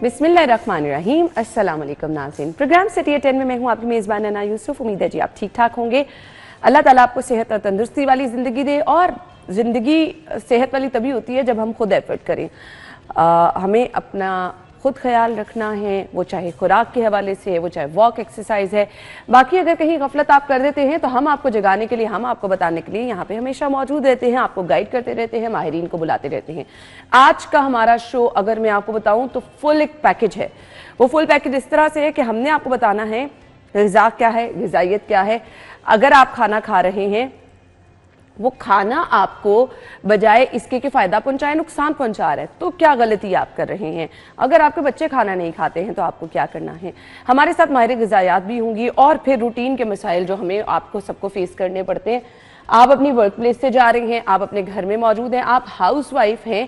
बिस्मिल्लाहिर्रहमानिर्रहीम। अस्सलाम वालेकुम नाज़रीन। प्रोग्राम सिटी 10 में मैं हूँ आपकी मेज़बान अना यूसुफ। उम्मीद है जी आप ठीक ठाक होंगे। अल्लाह ताला आपको सेहत और तंदुरुस्ती वाली ज़िंदगी दे, और ज़िंदगी सेहत वाली तभी होती है जब हम खुद एफर्ट करें। हमें अपना खुद ख्याल रखना है, वो चाहे खुराक के हवाले से है, वो चाहे वॉक एक्सरसाइज है। बाकी अगर कहीं गफलत आप कर देते हैं तो हम आपको जगाने के लिए, हम आपको बताने के लिए यहाँ पे हमेशा मौजूद रहते हैं, आपको गाइड करते रहते हैं, माहिरीन को बुलाते रहते हैं। आज का हमारा शो अगर मैं आपको बताऊँ तो फुल एक पैकेज है। वो फुल पैकेज इस तरह से है कि हमने आपको बताना है ग़िज़ा क्या है, ग़िज़ाइयत क्या है। अगर आप खाना खा रहे हैं, वो खाना आपको बजाय इसके कि फ़ायदा पहुंचाए नुकसान पहुंचा रहा है, तो क्या गलती आप कर रहे हैं। अगर आपके बच्चे खाना नहीं खाते हैं तो आपको क्या करना है। हमारे साथ माहिर ग़िज़ायात भी होंगी, और फिर रूटीन के मसाइल जो हमें आपको सबको फेस करने पड़ते हैं। आप अपनी वर्क प्लेस से जा रहे हैं, आप अपने घर में मौजूद हैं, आप हाउस वाइफ हैं,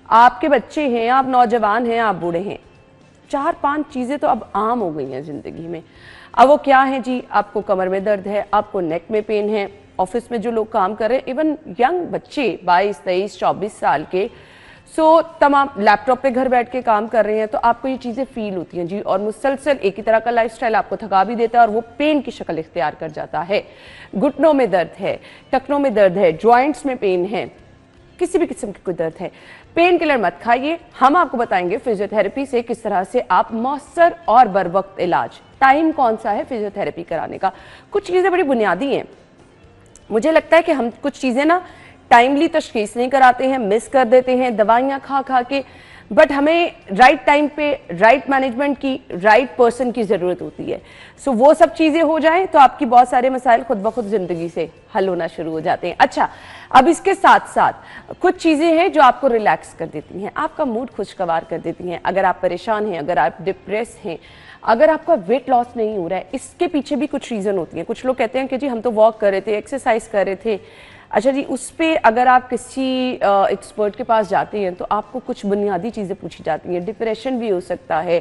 आपके बच्चे हैं, आप नौजवान हैं, आप बूढ़े हैं। 4-5 चीज़ें तो अब आम हो गई हैं ज़िंदगी में। अब वो क्या है जी, आपको कमर में दर्द है, आपको नेक में पेन है, ऑफिस में जो लोग काम कर रहे हैं, इवन यंग बच्चे 22, 23, 24 साल के, तमाम लैपटॉप पे घर बैठ के काम कर रहे हैं, तो आपको ये चीज़ें फील होती हैं जी। और मुसलसल एक ही तरह का लाइफस्टाइल आपको थका भी देता है, और वो पेन की शक्ल इख्तियार कर जाता है। घुटनों में दर्द है, टखनों में दर्द है, जॉइंट्स में पेन है, किसी भी किस्म की कोई दर्द है, पेन किलर मत खाइए। हम आपको बताएंगे फिजियोथेरेपी से किस तरह से आप मौसर और बर वक्त इलाज। टाइम कौन सा है फिजियोथेरेपी कराने का। कुछ चीज़ें बड़ी बुनियादी हैं। मुझे लगता है कि हम कुछ चीज़ें ना टाइमली तशखीस नहीं कराते हैं, मिस कर देते हैं दवाइयाँ खा खा के। बट हमें राइट टाइम पे राइट मैनेजमेंट की, राइट पर्सन की ज़रूरत होती है। वो सब चीज़ें हो जाएं तो आपकी बहुत सारे मसाइल खुद ब खुद ज़िंदगी से हल होना शुरू हो जाते हैं। अच्छा, अब इसके साथ साथ कुछ चीज़ें हैं जो आपको रिलैक्स कर देती हैं, आपका मूड खुशगवार कर देती हैं। अगर आप परेशान हैं, अगर आप डिप्रेस हैं, अगर आपका वेट लॉस नहीं हो रहा है, इसके पीछे भी कुछ रीज़न होती हैं। कुछ लोग कहते हैं कि जी हम तो वॉक कर रहे थे, एक्सरसाइज कर रहे थे। अच्छा जी, उस पर अगर आप किसी एक्सपर्ट के पास जाते हैं तो आपको कुछ बुनियादी चीज़ें पूछी जाती हैं। डिप्रेशन भी हो सकता है,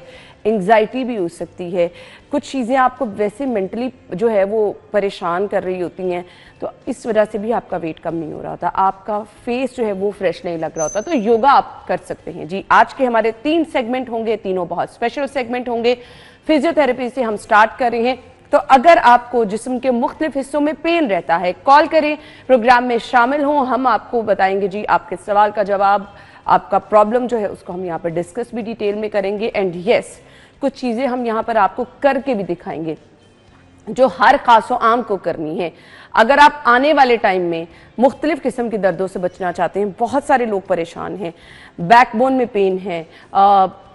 एंग्जाइटी भी हो सकती है, कुछ चीज़ें आपको वैसे मेंटली जो है वो परेशान कर रही होती हैं, तो इस वजह से भी आपका वेट कम नहीं हो रहा होता, आपका फेस जो है वो फ्रेश नहीं लग रहा होता। तो योगा आप कर सकते हैं जी। आज के हमारे 3 सेगमेंट होंगे, तीनों बहुत स्पेशल सेगमेंट होंगे। फिजियोथेरेपी से हम स्टार्ट कर रहे हैं। तो अगर आपको जिस्म के मुख्तलिफ हिस्सों में पेन रहता है, कॉल करें, प्रोग्राम में शामिल हों। हम आपको बताएंगे जी आपके सवाल का जवाब, आपका प्रॉब्लम जो है उसको हम यहाँ पर डिस्कस भी डिटेल में करेंगे। एंड यस, कुछ चीज़ें हम यहाँ पर आपको करके भी दिखाएंगे जो हर खासो आम को करनी है। अगर आप आने वाले टाइम में मुख्तलिफ किस्म के दर्दों से बचना चाहते हैं, बहुत सारे लोग परेशान हैं, बैकबोन में पेन है,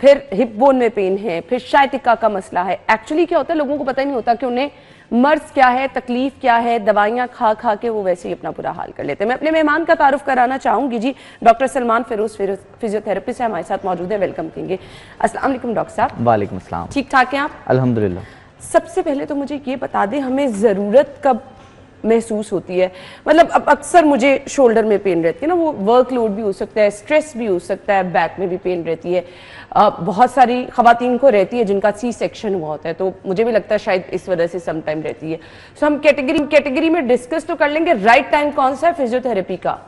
फिर हिप बोन में पेन है, फिर शायटिका का मसला है। एक्चुअली क्या होता है, लोगों को पता ही नहीं होता कि उन्हें मर्ज क्या है, तकलीफ क्या है, दवाइयाँ खा खा के वो वैसे ही अपना बुरा हाल कर लेते हैं। मैं अपने मेहमान का तारुफ कराना चाहूँगी जी। डॉक्टर सलमान फिरोज फिजियोथेरेपिस्ट हमारे साथ मौजूद है, वेलकम करेंगे। अस्सलाम वालेकुम डॉक्टर साहब। वालेकुम अस्सलाम। ठीक ठाक हैं आप? अल्हम्दुलिल्लाह। सबसे पहले तो मुझे ये बता दें, हमें ज़रूरत कब महसूस होती है? मतलब अब अक्सर मुझे शोल्डर में पेन रहती है ना, वो वर्कलोड भी हो सकता है, स्ट्रेस भी हो सकता है, बैक में भी पेन रहती है। बहुत सारी ख़वातीन को रहती है जिनका सी सेक्शन हुआ होता है, तो मुझे भी लगता है शायद इस वजह से सम टाइम रहती है। सो हम कैटेगरी में डिस्कस तो कर लेंगे, राइट टाइम कौन सा है फिजियोथेरेपी का?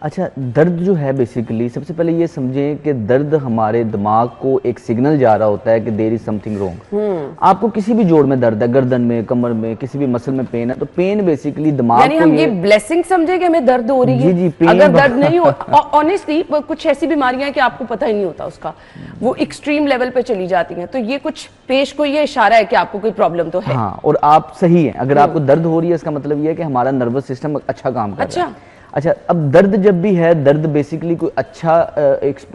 अच्छा, दर्द जो है बेसिकली सबसे पहले ये समझें कि दर्द हमारे दिमाग को एक सिग्नल जा रहा होता है कि देयर इज समथिंग रॉन्ग। आपको किसी भी जोड़ में दर्द है, गर्दन में, कमर में, किसी भी मसल में पेन है, तो पेन बेसिकली दिमाग यानी हम ये ब्लेसिंग समझे कि हमें दर्द हो रही है। जी जी, अगर दर्द नहीं हो, ऑनेस्टली कुछ ऐसी बीमारियां हैं कि आपको पता ही नहीं होता उसका, वो एक्सट्रीम लेवल पे चली जाती हैं। तो ये कुछ पेश को ये इशारा है कि आपको कोई प्रॉब्लम तो है। हाँ, और आप सही हैं। अगर आपको दर्द हो रही है, इसका मतलब ये है कि हमारा नर्वस सिस्टम अच्छा काम कर रहा है। अच्छा, अब दर्द जब भी है, दर्द बेसिकली कोई अच्छा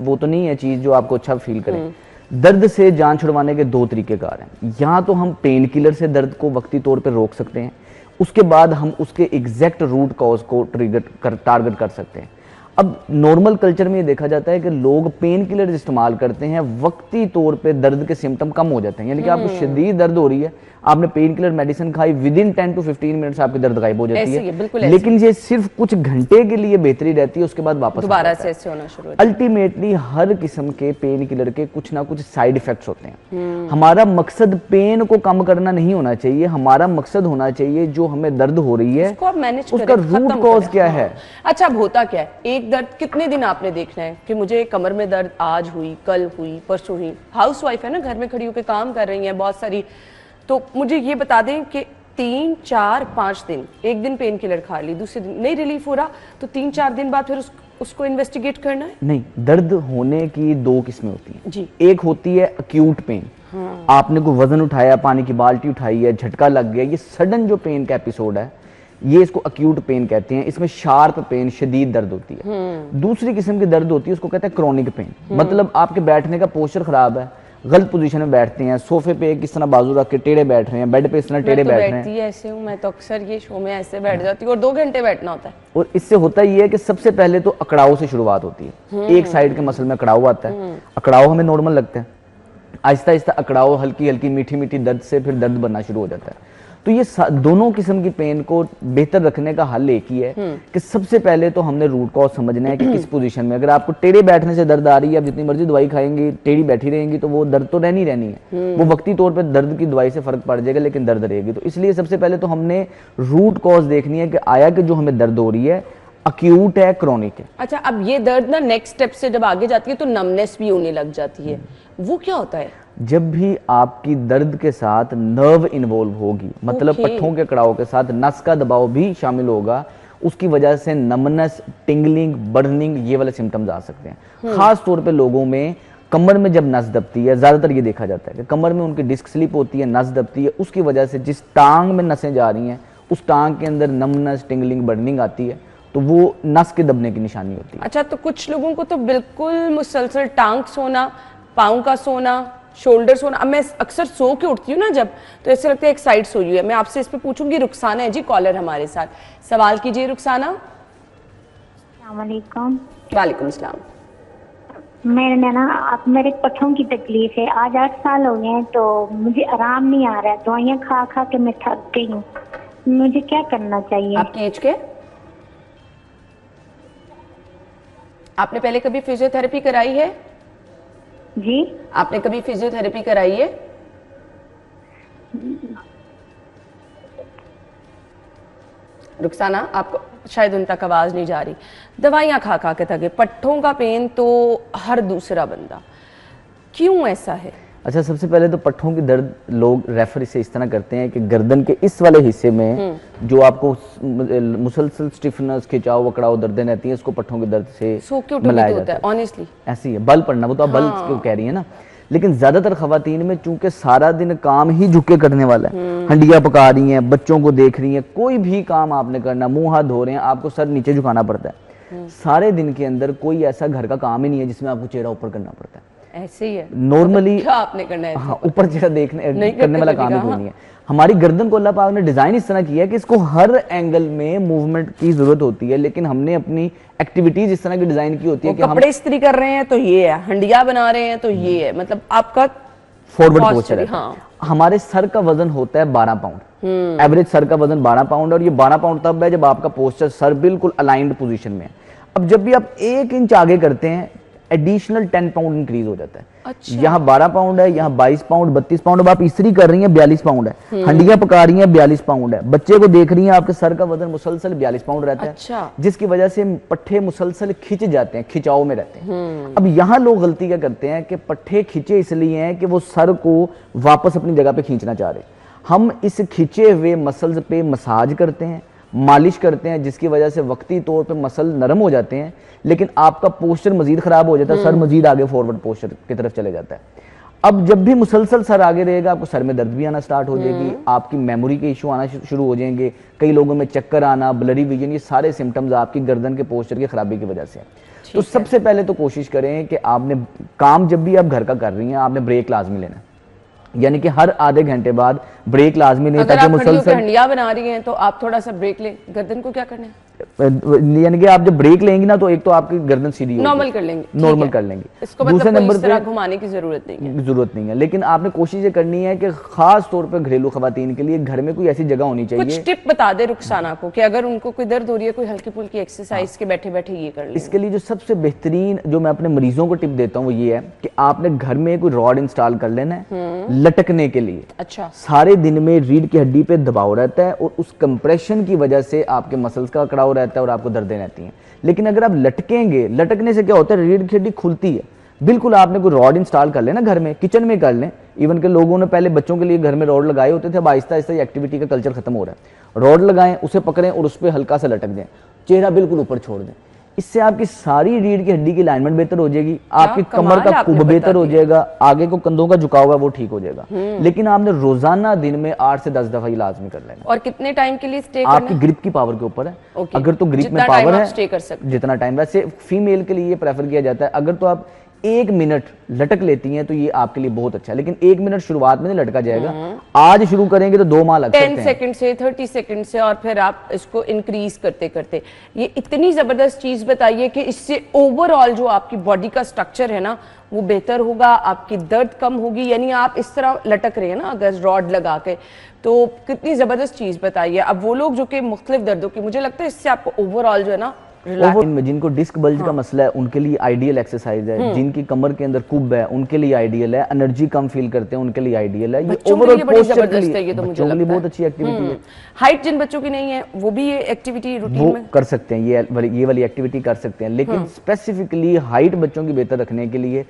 वो तो नहीं है चीज़ जो आपको अच्छा फील करे। दर्द से जान छुड़वाने के 2 तरीक़ेकार हैं। यहाँ तो हम पेन किलर से दर्द को वक्ती तौर पे रोक सकते हैं, उसके बाद हम उसके एग्जैक्ट रूट कॉज को टारगेट कर सकते हैं। अब नॉर्मल कल्चर में ये देखा जाता है कि लोग पेन किलर इस्तेमाल करते हैं, वक्ती तौर पे दर्द के सिम्टम कम हो जाते हैं। यानी कि आपको शदीद दर्द हो रही है, आपने पेन किलर मेडिसिन खाई, विद इन 10 to 15 मिनट्स आपकी दर्द गायब हो जाती है। लेकिन ये सिर्फ कुछ घंटे के लिए बेहतरी रहती है, उसके बाद वापस दोबारा से ऐसे होना शुरू होता है। अल्टीमेटली हर किस्म के पेन किलर के कुछ ना कुछ साइड इफेक्ट्स होते हैं। हमारा मकसद पेन को कम करना नहीं होना चाहिए, हमारा मकसद होना चाहिए जो हमें दर्द हो रही है उसका रूट कॉज क्या है। अच्छा, अब होता क्या है, एक एक दर्द कितने दिन आपने देखना है कि मुझे कमर में दर्द आज हुई, कल हुई, परसों हुई? हाउस वाइफ है ना, घर में खड़ी होकर काम कर रही है बहुत सारी, तो मुझे ये बता दें कि 3, 4, 5 दिन, एक दिन पेन किलर खा ली, दूसरे दिन नहीं रिलीफ हो रहा, तो 3, 4 दिन बाद फिर उसको इन्वेस्टिगेट करना है? नहीं, दर्द होने की 2 किस्में होती हैं जी। एक होती है अक्यूट पेन, आपने कोई वजन उठाया, पानी की बाल्टी उठाई है, झटका लग गया, ये सडन जो पेन का एपिसोड है, ये इसको अक्यूट पेन कहते हैं। इसमें शार्प पेन, शदीद दर्द होती है। दूसरी किस्म की दर्द होती है, उसको कहते हैं क्रॉनिक पेन। मतलब आपके बैठने का पोस्चर खराब है, गलत पोजीशन में बैठते हैं, सोफे पे किस तरह बाजू रख के टेढ़े बैठ रहे हैं, बेड पे इस तरह टेढ़े बैठ रहे हैं। ऐसे हूं मैं तो, अक्सर ये शो में ऐसे बैठ जाती हूँ और 2 घंटे बैठना होता है। और इससे होता ये है कि सबसे पहले तो अकड़ाव से शुरुआत होती है। एक साइड के मसल में अकड़ाव आता है, अकड़ाव हमें नॉर्मल लगता है, आहिस्ता आहिस्ता अकड़ाव हल्की हल्की मीठी मीठी दर्द से फिर दर्द बनना शुरू हो जाता है। तो ये दोनों किस्म की पेन को बेहतर रखने का हल एक ही है कि सबसे पहले तो हमने रूट कॉज समझना है कि किस पोजीशन में। अगर आपको टेढ़े बैठने से दर्द आ रही है, आप जितनी मर्जी दवाई खाएंगे, टेढ़ी बैठी रहेंगी, तो वो दर्द तो रहनी है। वो वक्ती तौर पे दर्द की दवाई से फर्क पड़ जाएगा, लेकिन दर्द रहेगी। तो इसलिए सबसे पहले तो हमने रूट कॉज देखनी है कि आया कि जो हमें दर्द हो रही है अक्यूट है, क्रॉनिक है। अच्छा, अब ये दर्द ना नेक्स्ट स्टेप से जब आगे जाती है तो नमनेस भी होने लग जाती है, वो क्या होता है? जब भी आपकी दर्द के साथ नर्व इन्वॉल्व होगी, मतलब पट्ठों के कड़ाव के साथ नस का दबाव भी शामिल होगा, उसकी वजह से नमनेस, टिंगलिंग, बर्निंग, ये वाले सिम्टम्स आ सकते हैं। खास तौर पे लोगों में कमर में जब नस दबती है, ज्यादातर ये देखा जाता है कि कमर में उनकी डिस्क स्लिप होती है, नस दबती है, उसकी वजह से जिस टांग में नसें जा रही हैं उस टांग के अंदर नमनेस, टिंगलिंग, बर्निंग आती है, तो वो नस के दबने की निशानी होती है। अच्छा, तो कुछ लोगों को तो बिल्कुल मुसलसल टांग सोना, पाँव का सोना, शोल्डर सोना। अब मैं अक्सर सो के उठती हूँ ना जब, तो ऐसे लगता है एक साइड सोई हुई है। मैं आपसे इस पे पूछूंगी। रुखसाना है जी कॉलर हमारे साथ, सवाल कीजिए रुखसाना। वालेकुम। वालेकुम सलाम। मेरे ना आप मेरे पट्ठों की तकलीफ है, आज 8 साल हो गए हैं, तो मुझे आराम नहीं आ रहा है, दवाइयाँ खा खा के मैं थक गई हूँ, मुझे क्या करना चाहिए? आपकी एज के? आपने पहले कभी फिजियोथेरेपी कराई है? जी। आपने कभी फिजियोथेरेपी कराई है? रुखसाना, आपको शायद उन तक आवाज नहीं जा रही। दवाइयां खा खा के थके, पट्ठों का पेन तो हर दूसरा बंदा, क्यों ऐसा है? अच्छा, सबसे पहले तो पट्ठों की दर्द लोग रेफर इसे इस तरह करते हैं कि गर्दन के इस वाले हिस्से में जो आपको मुसलसल स्टिफनेस, खिंचाव, अकड़ाव, दर्दें रहती हैं, इसको पट्ठों की दर्द से मिलाया जाता है। ऑनेस्टली ऐसी है, बल पड़ना, वो तो आप बल क्यों कह रही है ना। लेकिन ज्यादातर खवातीन में चूंकि सारा दिन काम ही झुक के करने वाला है, हंडिया पका रही हैं, बच्चों को देख रही हैं, कोई भी काम आपने करना, मुंह हाथ धो रहे हैं, आपको सर नीचे झुकाना पड़ता है। सारे दिन के अंदर कोई ऐसा घर का काम ही नहीं है जिसमें आपको चेहरा ऊपर करना पड़ता है। ऐसे ही है नॉर्मली, क्या आपने करना है? हाँ, ऊपर चेहरा देखने करने वाला काम ही कोई नहीं है। हमारी गर्दन को अल्लाह पाक ने डिजाइन इस तरह किया है कि इसको हर एंगल में मूवमेंट की जरूरत होती है, लेकिन हमने अपनी एक्टिविटीज इस तरह की डिजाइन की होती है कि कपड़े इस्त्री कर रहे हैं तो ये है, हंडिया बना रहे हैं तो ये है, मतलब आपका फॉरवर्ड पोस्चर है। हाँ। हमारे सर का वजन होता है 12 पाउंड, एवरेज सर का वजन 12 पाउंड, और ये 12 पाउंड तब है जब आपका पोस्चर, सर बिल्कुल अलाइंड पोजीशन में है। अब जब भी आप 1 इंच आगे करते हैं, एडिशनल 10 पाउंड इंक्रीज हो जाता है। अच्छा। यहाँ 12 पाउंड है, यहाँ 22 पाउंड, 32 पाउंड। अब आप इस्त्री कर रही हैं, 42 पाउंड है। हंडिया पका रही हैं, 42 पाउंड है। बच्चे को देख रही हैं, आपके सर का वजन मुसलसल 42 पाउंड रहता है। अच्छा। जिसकी वजह से पट्ठे मुसलसल खिंच जाते हैं, खिंचाव में रहते हैं। अब यहाँ लोग गलती क्या करते हैं कि पट्ठे खिंचे इसलिए हैं कि वो सर को वापस अपनी जगह पे खींचना चाह रहे हैं। हम इस खिंचे हुए मसल्स पे मसाज करते हैं, मालिश करते हैं, जिसकी वजह से वक्ती तौर पे मसल नरम हो जाते हैं, लेकिन आपका पोस्चर मजीद खराब हो जाता है, सर मजीद आगे फॉरवर्ड पोस्चर की तरफ चले जाता है। अब जब भी मुसलसल सर आगे रहेगा, आपको सर में दर्द भी आना स्टार्ट हो जाएगी, आपकी मेमोरी के इशू आना शुरू हो जाएंगे, कई लोगों में चक्कर आना, ब्लरी विजन, ये सारे सिम्टम्स आपकी गर्दन के पोस्चर की खराबी की वजह से। तो सबसे पहले तो कोशिश करें कि आपने काम जब भी आप घर का कर रही हैं, आपने ब्रेक लाजमी लेना, यानी कि हर आधे घंटे बाद ब्रेक लाजमी नहीं। अगर आप मुसलसल हंडिया बना रही हैं तो आप थोड़ा सा ब्रेक लें। गर्दन को क्या करना है? यानी कि आप जब ब्रेक लेंगी ना, तो एक तो आपकी गर्दन सीधी होगी, नॉर्मल कर लेंगे, नॉर्मल कर लेंगे। इसको दूसरे नंबर पे घुमाने की जरूरत नहीं है, लेकिन आपने कोशिश ये करनी है कि खास तौर पे घरेलू खवातीन के लिए घर में कोई ऐसी जगह होनी चाहिए। कुछ टिप बता दे रुखसाना को कि अगर उनको कोई दर्द हो रही है, कोई हल्की फुल्की एक्सरसाइज के बैठे बैठे ये कर ले। इसके लिए जो सबसे बेहतरीन जो मैं अपने मरीजों को टिप देता हूँ वो ये है कि आपने घर में कोई रॉड इंस्टॉल कर लेना है लटकने के लिए। अच्छा। सारे दिन में रीढ़ की हड्डी पे दबाव रहता है और उस कंप्रेशन की वजह से आपके मसल्स का कड़ाव रहता है और आपको दर्दें रहती हैं। लेकिन अगर आप लटकेंगे, लटकने से क्या होता है, रीढ़ की हड्डी खुलती है। बिल्कुल आपने कोई रॉड इंस्टॉल कर लेना घर में, किचन में कर लें, इवन के लोगों ने पहले बच्चों के लिए घर में रॉड लगाए होते थे, अब आहिस्ता आहिस्ता एक्टिविटी का कल्चर खत्म हो रहा है। रॉड लगाएं, उसे पकड़ें और उस पर हल्का सा लटक दें, चेहरा बिल्कुल ऊपर छोड़ दें। इससे आपकी सारी रीढ़ की हड्डी की अलाइनमेंट बेहतर हो जाएगी, आपकी कमर का कुब बेहतर हो जाएगा, आगे को कंधों का झुकाव है वो ठीक हो जाएगा। लेकिन आपने रोजाना दिन में 8 से 10 दफा ये लाजमी कर लेना। और कितने टाइम के लिए स्टे करना? आपकी ग्रिप की पावर के ऊपर है। अगर तो ग्रिप में पावर है स्टे कर सकते, जितना टाइम, वैसे फीमेल के लिए प्रेफर किया जाता है। अगर तो आप 1 मिनट लटक लेती हैं तो ये आपके लिए बहुत अच्छा है, लेकिन 1 मिनट शुरुआत में नहीं लटका जाएगा। आज शुरू करेंगे तो 2 माह लग सकते हैं, 10 सेकंड से 30 सेकंड से, और फिर आप इसको इंक्रीज करते करते। ये इतनी जबरदस्त चीज बताइए कि इससे ओवरऑल जो आपकी बॉडी का स्ट्रक्चर है ना वो बेहतर होगा, आपकी दर्द कम होगी। यानी आप इस तरह लटक रहे हैं ना अगर रॉड लगा के, तो कितनी जबरदस्त चीज बताइए। अब वो लोग जो कि मुख्तलिफ दर्दों की, मुझे लगता है इससे आपको ओवरऑल जो है ना, जिनको डिस्क बल्ज का मसला है उनके लिए आइडियल एक्सरसाइज है, जिनकी कमर के अंदर कुब है उनके लिए आइडियल है, एनर्जी कम फील करते हैं उनके लिए आइडियल है। ये ओवरऑल पोस्चर के लिए, ये तो मुझे लगता है बहुत अच्छी एक्टिविटी है। हाइट जिन बच्चों की नहीं है वो भी ये एक्टिविटी रूटीन में कर सकते हैं, ये वाली एक्टिविटी कर सकते हैं। लेकिन स्पेसिफिकली हाइट बच्चों की बेहतर रखने के लिए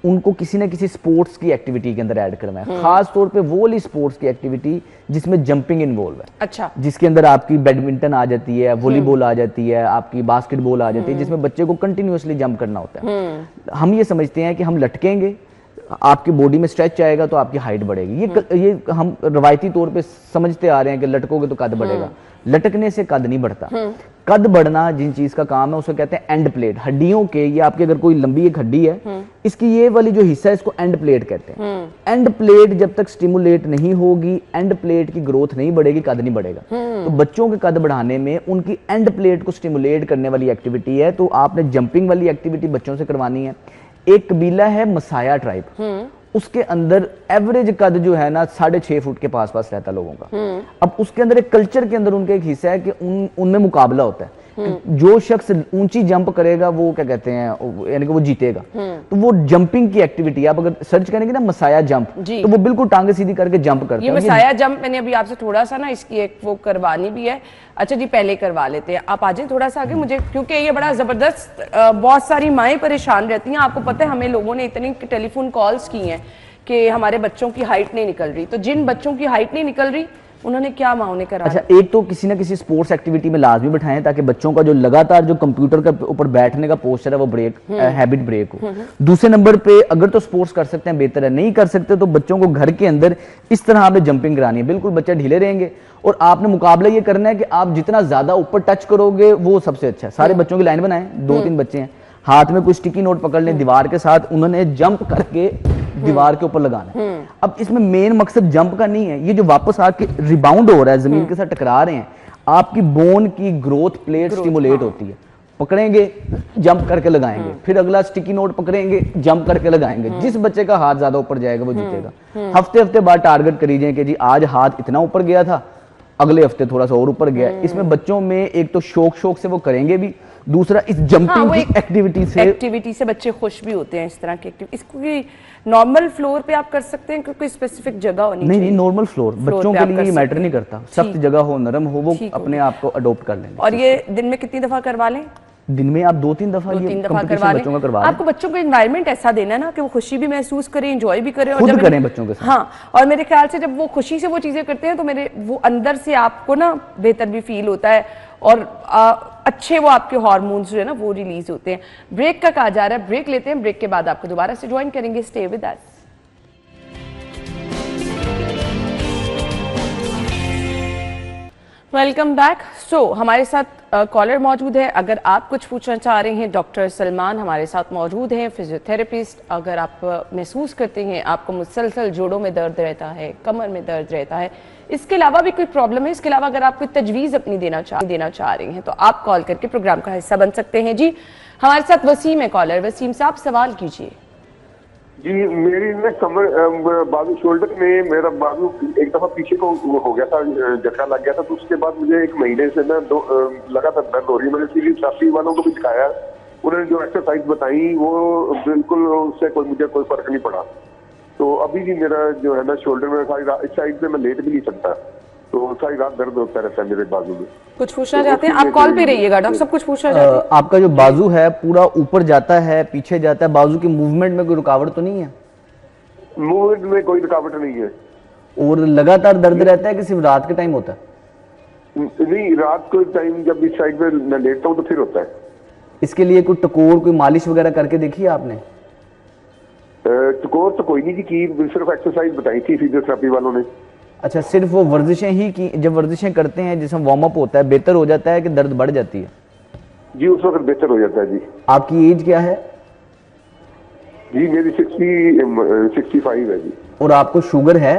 उनको किसी न किसी स्पोर्ट्स की एक्टिविटी के अंदर ऐड करना है, खास तौर पे वो वाली स्पोर्ट्स की एक्टिविटी जिसमें जंपिंग इन्वॉल्व है। अच्छा, जिसके अंदर आपकी बैडमिंटन आ जाती है, वॉलीबॉल आ जाती है, आपकी बास्केटबॉल आ जाती है, जिसमें बच्चे को कंटिन्यूअसली जंप करना होता है। हम ये समझते हैं कि हम लटकेंगे, आपकी बॉडी में स्ट्रेच आएगा तो आपकी हाइट बढ़ेगी। ये हम रवायती तौर पे समझते आ रहे हैं कि लटकोगे तो कद बढ़ेगा। लटकने से कद नहीं बढ़ता। कद बढ़ना जिन चीज का काम है उसको कहते हैं एंड प्लेट। हड्डियों के, ये आपकी अगर कोई लंबी एक हड्डी है, इसकी ये वाली जो हिस्सा है इसको एंड प्लेट कहते हैं। एंड प्लेट जब तक स्टिमुलेट नहीं होगी, एंड प्लेट की ग्रोथ नहीं बढ़ेगी, कद नहीं बढ़ेगा। तो बच्चों के कद बढ़ाने में उनकी एंड प्लेट को स्टिमुलेट करने वाली एक्टिविटी है, तो आपने जंपिंग वाली एक्टिविटी बच्चों से करवानी है। एक कबीला है मसाया ट्राइब, उसके अंदर एवरेज कद जो है ना 6.5 फुट के पास रहता लोगों का। अब उसके अंदर एक कल्चर के अंदर उनका एक हिस्सा है कि उनमें मुकाबला होता है कि जो शख्स ऊंची जंप करेगा वो क्या कहते हैं, यानी कि वो जीतेगा। तो वो जंपिंग की एक्टिविटी, आप अगर सर्च करेंगे ना मसाया जंप, तो वो बिल्कुल टांगे सीधी करके जंप करता है। ये मसाया जंप मैंने अभी आपसे थोड़ा सा ना इसकी एक वो करवानी भी है। अच्छा जी, पहले करवा लेते हैं, आप आ जाए थोड़ा सा आगे मुझे, क्योंकि ये बड़ा जबरदस्त, बहुत सारी माएँ परेशान रहती हैं। आपको पता है हमें लोगों ने इतनी टेलीफोन कॉल्स की हैं कि हमारे बच्चों की हाइट नहीं निकल रही। तो जिन बच्चों की हाइट नहीं निकल रही उन्होंने क्या माँ ने करा? अच्छा, एक तो किसी ना किसी स्पोर्ट्स एक्टिविटी में लाजमी बिठाएं ताकि बच्चों का जो लगातार जो कंप्यूटर के ऊपर बैठने का पोस्चर है वो ब्रेक, हैबिट ब्रेक हो। दूसरे नंबर पे अगर तो स्पोर्ट्स कर सकते हैं बेहतर है, नहीं कर सकते तो बच्चों को घर के अंदर इस तरह आपने जंपिंग करानी है। बिल्कुल बच्चे ढीले रहेंगे और आपने मुकाबला ये करना है कि आप जितना ज्यादा ऊपर टच करोगे वो सबसे अच्छा है। सारे बच्चों की लाइन बनाएं, 2-3 बच्चे हैं, हाथ में कोई स्टिकी नोट पकड़ लें, दीवार के साथ उन्होंने जंप करके दीवार के ऊपर लगाना है। अब इसमें मेन मकसद जंप का नहीं है, ये जो वापस आके रिबाउंड हो रहा है, जमीन के साथ टकरा रहे हैं, आपकी बोन की ग्रोथ प्लेट स्टिमुलेट होती है। पकड़ेंगे, जंप करके लगाएंगे, फिर अगला स्टिकी नोट पकड़ेंगे, जंप करके लगाएंगे। जिस बच्चे का हाथ ज्यादा ऊपर जाएगा वो जीतेगा। हफ्ते बाद टारगेट करीजिए कि जी आज हाथ इतना ऊपर गया था, अगले हफ्ते थोड़ा सा और ऊपर गया। इसमें बच्चों में एक तो शौक से वो करेंगे भी, दूसरा इस जंपिंग की एक्टिविटी से बच्चे खुश भी होते हैं। इस तरह की एक्टिविटी इसको नॉर्मल फ्लोर पे आप कर सकते हैं, क्योंकि स्पेसिफिक जगह होनी चाहिए। नहीं, नॉर्मल फ्लोर बच्चों के लिए मैटर नहीं करता, सख्त जगह हो, नरम हो, वो अपने आप को अडॉप्ट कर लेंगे। और ये दिन में कितनी दफा करवा लें? दिन में आप 2-3 दफा ये कंपटीशन बच्चों का करवा लें। आपको बच्चों को एनवायरनमेंट ऐसा देना ना कि वो खुशी भी महसूस करें, एंजॉय भी करें, खुद करें बच्चों के साथ। हाँ, और मेरे ख्याल से जब वो खुशी से वो चीजें करते हैं तो मेरे वो अंदर से आपको ना बेहतर भी फील होता है और अच्छे वो आपके हार्मोन्स जो है ना वो रिलीज होते हैं। ब्रेक का कहा जा रहा है, ब्रेक लेते हैं, ब्रेक के बाद आपको दोबारा से ज्वाइन करेंगे। Stay with us. Welcome back. So हमारे साथ कॉलर मौजूद है। अगर आप कुछ पूछना चाह रहे हैं, डॉक्टर सलमान हमारे साथ मौजूद हैं, फिजियोथेरेपिस्ट। अगर आप महसूस करते हैं आपको मुसलसल जोड़ों में दर्द रहता है, कमर में दर्द रहता है, इसके अलावा भी कोई प्रॉब्लम है, इसके अलावा अगर आप कोई तजवीज़ अपनी देना चाह रहे हैं तो आप कॉल करके प्रोग्राम का हिस्सा बन सकते हैं। जी हमारे साथ वसीम है कॉलर। वसीम साहब सवाल कीजिए। जी, मेरी ना कमर, बाजू, शोल्डर में मेरा बाजू एक दफा पीछे को हो गया था, झटका लग गया था। तो उसके बाद मुझे 1 महीने से ना लगातार दर्द हो रही है। मैंने फिजियोथेरेपी वालों को भी दिखाया, उन्होंने जो एक्सरसाइज बताई वो बिल्कुल उससे मुझे कोई फर्क नहीं पड़ा। तो अभी भी मेरा जो है ना शोल्डर में सारी रात, इस साइड पे मैं लेट भी नहीं सकता, तो सारी रात दर्द होता रहता है मेरे बाजू में। कुछ पूछना चाहते हैं आप? कॉल पे रहिएगा डॉक्टर साहब, कुछ पूछना चाहते हैं? आपका जो बाजू है पूरा ऊपर जाता है, पीछे जाता है, बाजू की मूवमेंट में कोई रुकावट तो नहीं है? मूवमेंट में कोई रुकावट नहीं है। और लगातार दर्द रहता है कि सिर्फ रात के टाइम होता है? नहीं, रात को टाइम जब इस साइड पे मैं लेटता हूँ तो फिर होता है। इसके लिए कोई टकोर, कोई मालिश वगैरह करके देखी है आपने? टकोर तो कोई नहीं की, सिर्फ एक्सरसाइज बताई थी फिजियोथेरेपी वालों ने। अच्छा, सिर्फ वो वर्जिशें ही की? जब वर्जिशें करते हैं जिसमें वार्म अप होता है, बेहतर हो जाता है कि दर्द बढ़ जाती है? जी उस वक्त बेहतर हो जाता है। जी आपकी एज क्या है? जी मेरी 65 है जी। और आपको शुगर है?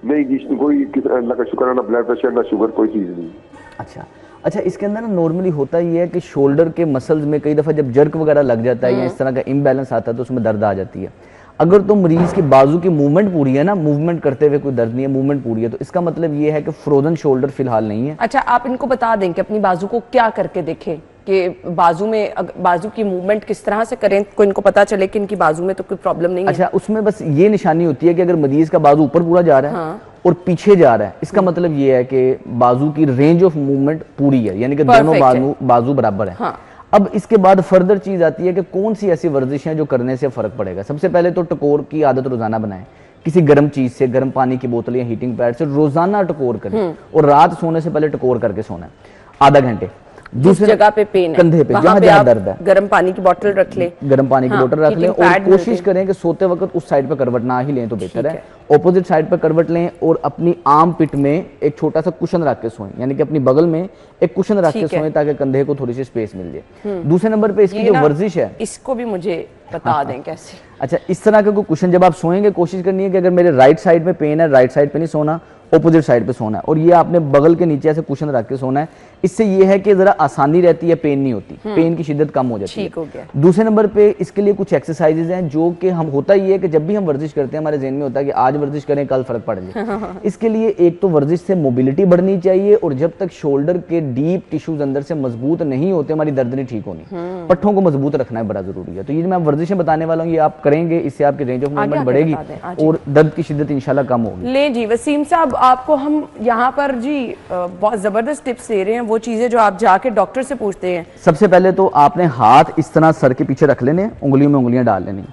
नहीं जी, कोई अल्लाह का शुक्र है, ना ब्लड प्रेशर ना शुगर, कोई चीज नहीं। अच्छा अच्छा, इसके अंदर ना नॉर्मली होता ही है कि शोल्डर के मसल्स में कई दफ़ा जब जर्क वगैरह लग जाता है या इस तरह का इम्बैलेंस आता है तो उसमें दर्द आ जाती है। अगर तो मरीज की बाजू की मूवमेंट पूरी है ना, मूवमेंट करते हुए कोई दर्द नहीं है, मूवमेंट पूरी है, तो इसका मतलब ये है कि फ्रोजन शोल्डर फिलहाल नहीं है। अच्छा, आप इनको बता दें कि अपनी बाजू को क्या करके देखें कि बाजू में बाजू की मूवमेंट किस तरह से करें को इनको पता चले कि इनकी बाजू में तो कोई प्रॉब्लम नहीं है। अच्छा, उसमें बस ये निशानी होती है कि अगर मरीज का बाजू ऊपर पूरा जा रहा है और पीछे जा रहा है, इसका मतलब ये है कि बाजू की रेंज ऑफ मूवमेंट पूरी है, यानी कि दोनों बाजू बराबर है। हाँ। अब इसके बाद फर्दर चीज आती है कि कौन सी ऐसी वर्जिश है जो करने से फर्क पड़ेगा। सबसे पहले तो टकोर की आदत रोजाना बनाएं, किसी गर्म चीज से, गर्म पानी की बोतल या हीटिंग पैड से रोजाना टकोर करें और रात सोने से पहले टकोर करके सोना है आधा घंटे। दूसरी जगह पे पेन है, कंधे पे जहां जहां दर्द है, गर्म पानी की बोतल रख ले, गर्म पानी की बोतल रख लें और कोशिश करें कि सोते वक्त उस साइड पे करवट ना ही लें तो बेहतर है। ऑपोजिट साइड पे करवट लें और अपनी आर्म पिट में एक छोटा सा कुशन रख के सोएं, यानी कि अपनी बगल में एक कुशन रख के सोएं ताकि कंधे को थोड़ी सी स्पेस मिल जाए। दूसरे नंबर पे इसकी जो वर्जिश है, इसको भी मुझे बता दें कैसे। अच्छा, इस तरह का कोई कुशन जब आप सोएंगे कोशिश करनी है कि अगर मेरे राइट साइड में पेन है, राइट साइड पे नहीं सोना, ऑपोजिट साइड पे सोना है और ये आपने बगल के नीचे ऐसे कुशन रख के सोना है। इससे ये है कि जरा आसानी रहती है, पेन नहीं होती, पेन की शिद्दत कम हो जाती है। दूसरे नंबर पे इसके लिए कुछ एक्सरसाइजेज हैं जो कि हम होता ही है कि जब भी हम वर्जिश करते हैं हमारे ज़हन में होता है कि आज वर्जिश करें कल फर्क पड़ जाए। इसके लिए एक तो वर्जिश से मोबिलिटी बढ़नी चाहिए और जब तक शोल्डर के डीप टिश्यूज अंदर से मजबूत नहीं होते हमारी दर्द नहीं ठीक होनी, पट्ठों को मजबूत रखना है बड़ा जरूरी है। तो ये जो मैं वर्जिशें बताने वाला हूँ ये आप करेंगे, इससे आपकी रेंज ऑफ मूवमेंट बढ़ेगी और दर्द की शिद्दत इंशाल्लाह कम होगी। ले जी वसीम साहब, आपको हम यहाँ पर जी बहुत जबरदस्त टिप्स दे रहे हैं, वो चीजें जो आप जाके डॉक्टर से पूछते हैं। सबसे पहले तो आपने हाथ इस तरह सर के पीछे रख लेने, उंगलियों में उंगलियां डाल लेनी।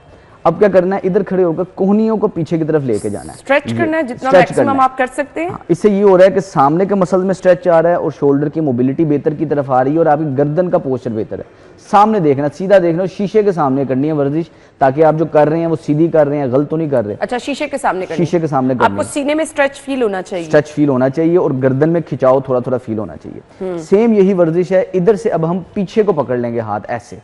अब क्या करना है, इधर खड़े होकर कोहनियों को पीछे की तरफ लेके जाना है, स्ट्रेच करना है जितना मैक्सिमम आप कर सकते हैं। इससे ये हो रहा है कि सामने के मसल में स्ट्रेच आ रहा है और शोल्डर की मोबिलिटी बेहतर की तरफ आ रही है और आपकी गर्दन का पोस्चर बेहतर है। सामने देखना, सीधा देखना, शीशे के सामने करनी है वर्जिश, ताकि आप जो कर रहे हैं वो सीधी कर रहे हैं, गलत तो नहीं कर रहे। अच्छा, शीशे के सामने करनी है। शीशे के सामने करनी है। आपको सीने में स्ट्रेच फील होना चाहिए, स्ट्रेच फील होना चाहिए और गर्दन में खिंचाव थोड़ा थोड़ा फील होना चाहिए। सेम यही वर्जिश है, इधर से अब हम पीछे को पकड़ लेंगे हाथ ऐसे।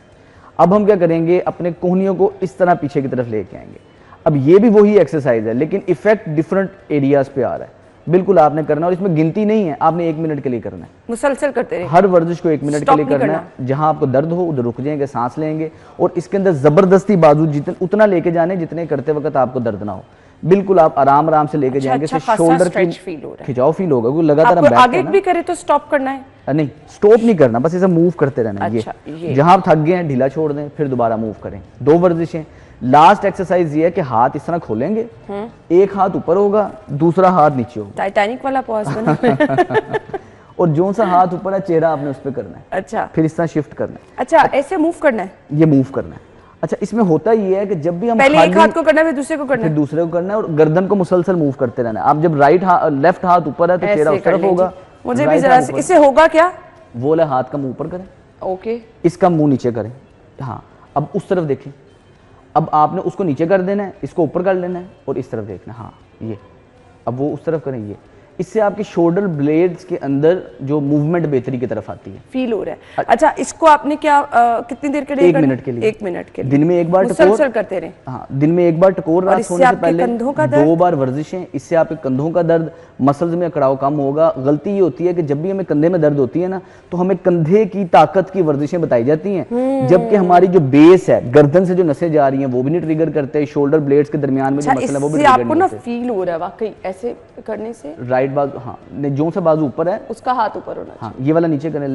अब हम क्या करेंगे, अपने कोहनियों को इस तरह पीछे की तरफ लेके आएंगे। अब ये भी वही एक्सरसाइज है लेकिन इफेक्ट डिफरेंट एरियाज पे आ रहा है। बिल्कुल आपने करना और इसमें गिनती नहीं है, आपने 1 मिनट के लिए करना है, मुसलसल करते रहे, हर वर्जिश को 1 मिनट के लिए करना है। जहां आपको दर्द हो उधर रुक जाएंगे, सांस लेंगे और इसके अंदर जबरदस्ती बाजू उतना लेके जाने जितने करते वक्त आपको दर्द ना हो। बिल्कुल आप आराम आराम से लेके जाएंगे, शोल्डर की खिंचाव फील होगा, क्योंकि लगातार हम आगे भी करे तो स्टॉप करना है, नहीं स्टॉप नहीं करना, बस ऐसा मूव करते रहना है। ये जहां आप थक गए हैं ढीला छोड़ दें, फिर दोबारा मूव करें। 2 वर्जिशें। लास्ट एक्सरसाइज ये है कि हाथ इस तरह खोलेंगे, एक हाथ ऊपर होगा, दूसरा हाथ नीचे होगा, टाइटैनिक वाला पॉज बना और जो सा हाथ ऊपर है चेहरा आपने उस पर करना है। अच्छा, फिर इस तरह शिफ्ट करना है। अच्छा, ऐसे मूव करना है, ये मूव करना है। अच्छा, इसमें होता ये है कि जब भी हम पहले एक हाथ को करना है, फिर दूसरे को करना है, फिर दूसरे को करना है और गर्दन को मुसलसल मूव करते रहना है। आप जब लेफ्ट हाथ ऊपर है तो चेहरा उस तरफ होगा। मुझे भी जरा से, इससे होगा क्या, वो वाला हाथ का मुंह ऊपर करें, ओके, इसका मुंह नीचे करें। हाँ, अब उस तरफ देखें, अब आपने उसको नीचे कर देना है, इसको ऊपर कर लेना है और इस तरफ देखना। हाँ, ये अब वो उस तरफ करें। ये इससे आपके शोल्डर ब्लेड्स के अंदर जो मूवमेंट बेहतरी की तरफ आती है, फील हो रहा है। अच्छा, इसको आपने क्या कितनी देर के लिए? 1 मिनट के लिए। 1 मिनट के लिए, दिन में एक बार टकोर करते रहे। हाँ, दिन में एक बार टकोर, रात सोने से पहले 2 बार वर्जिशें। इससे आपके कंधों का दर्द, मसल्स में अकड़ाव कम होगा। गलती ये होती है कि जब भी हमें कंधे में दर्द होती है ना, तो हमें कंधे की ताकत की वर्जिशें बताई जाती हैं, जबकि हमारी जो बेस है, गर्दन से जो नसें जा रही हैं वो भी नहीं ट्रिगर करते, शोल्डर ब्लेड्स के दरमियान में जो मसल है वो भी आपको ना फील हो रहा है वाकई ऐसे करने से। राइट बाजू, हाँ, जो सा बाजू ऊपर है उसका हाथ ऊपर होना चाहिए। हाँ, ये वाला नीचे करें,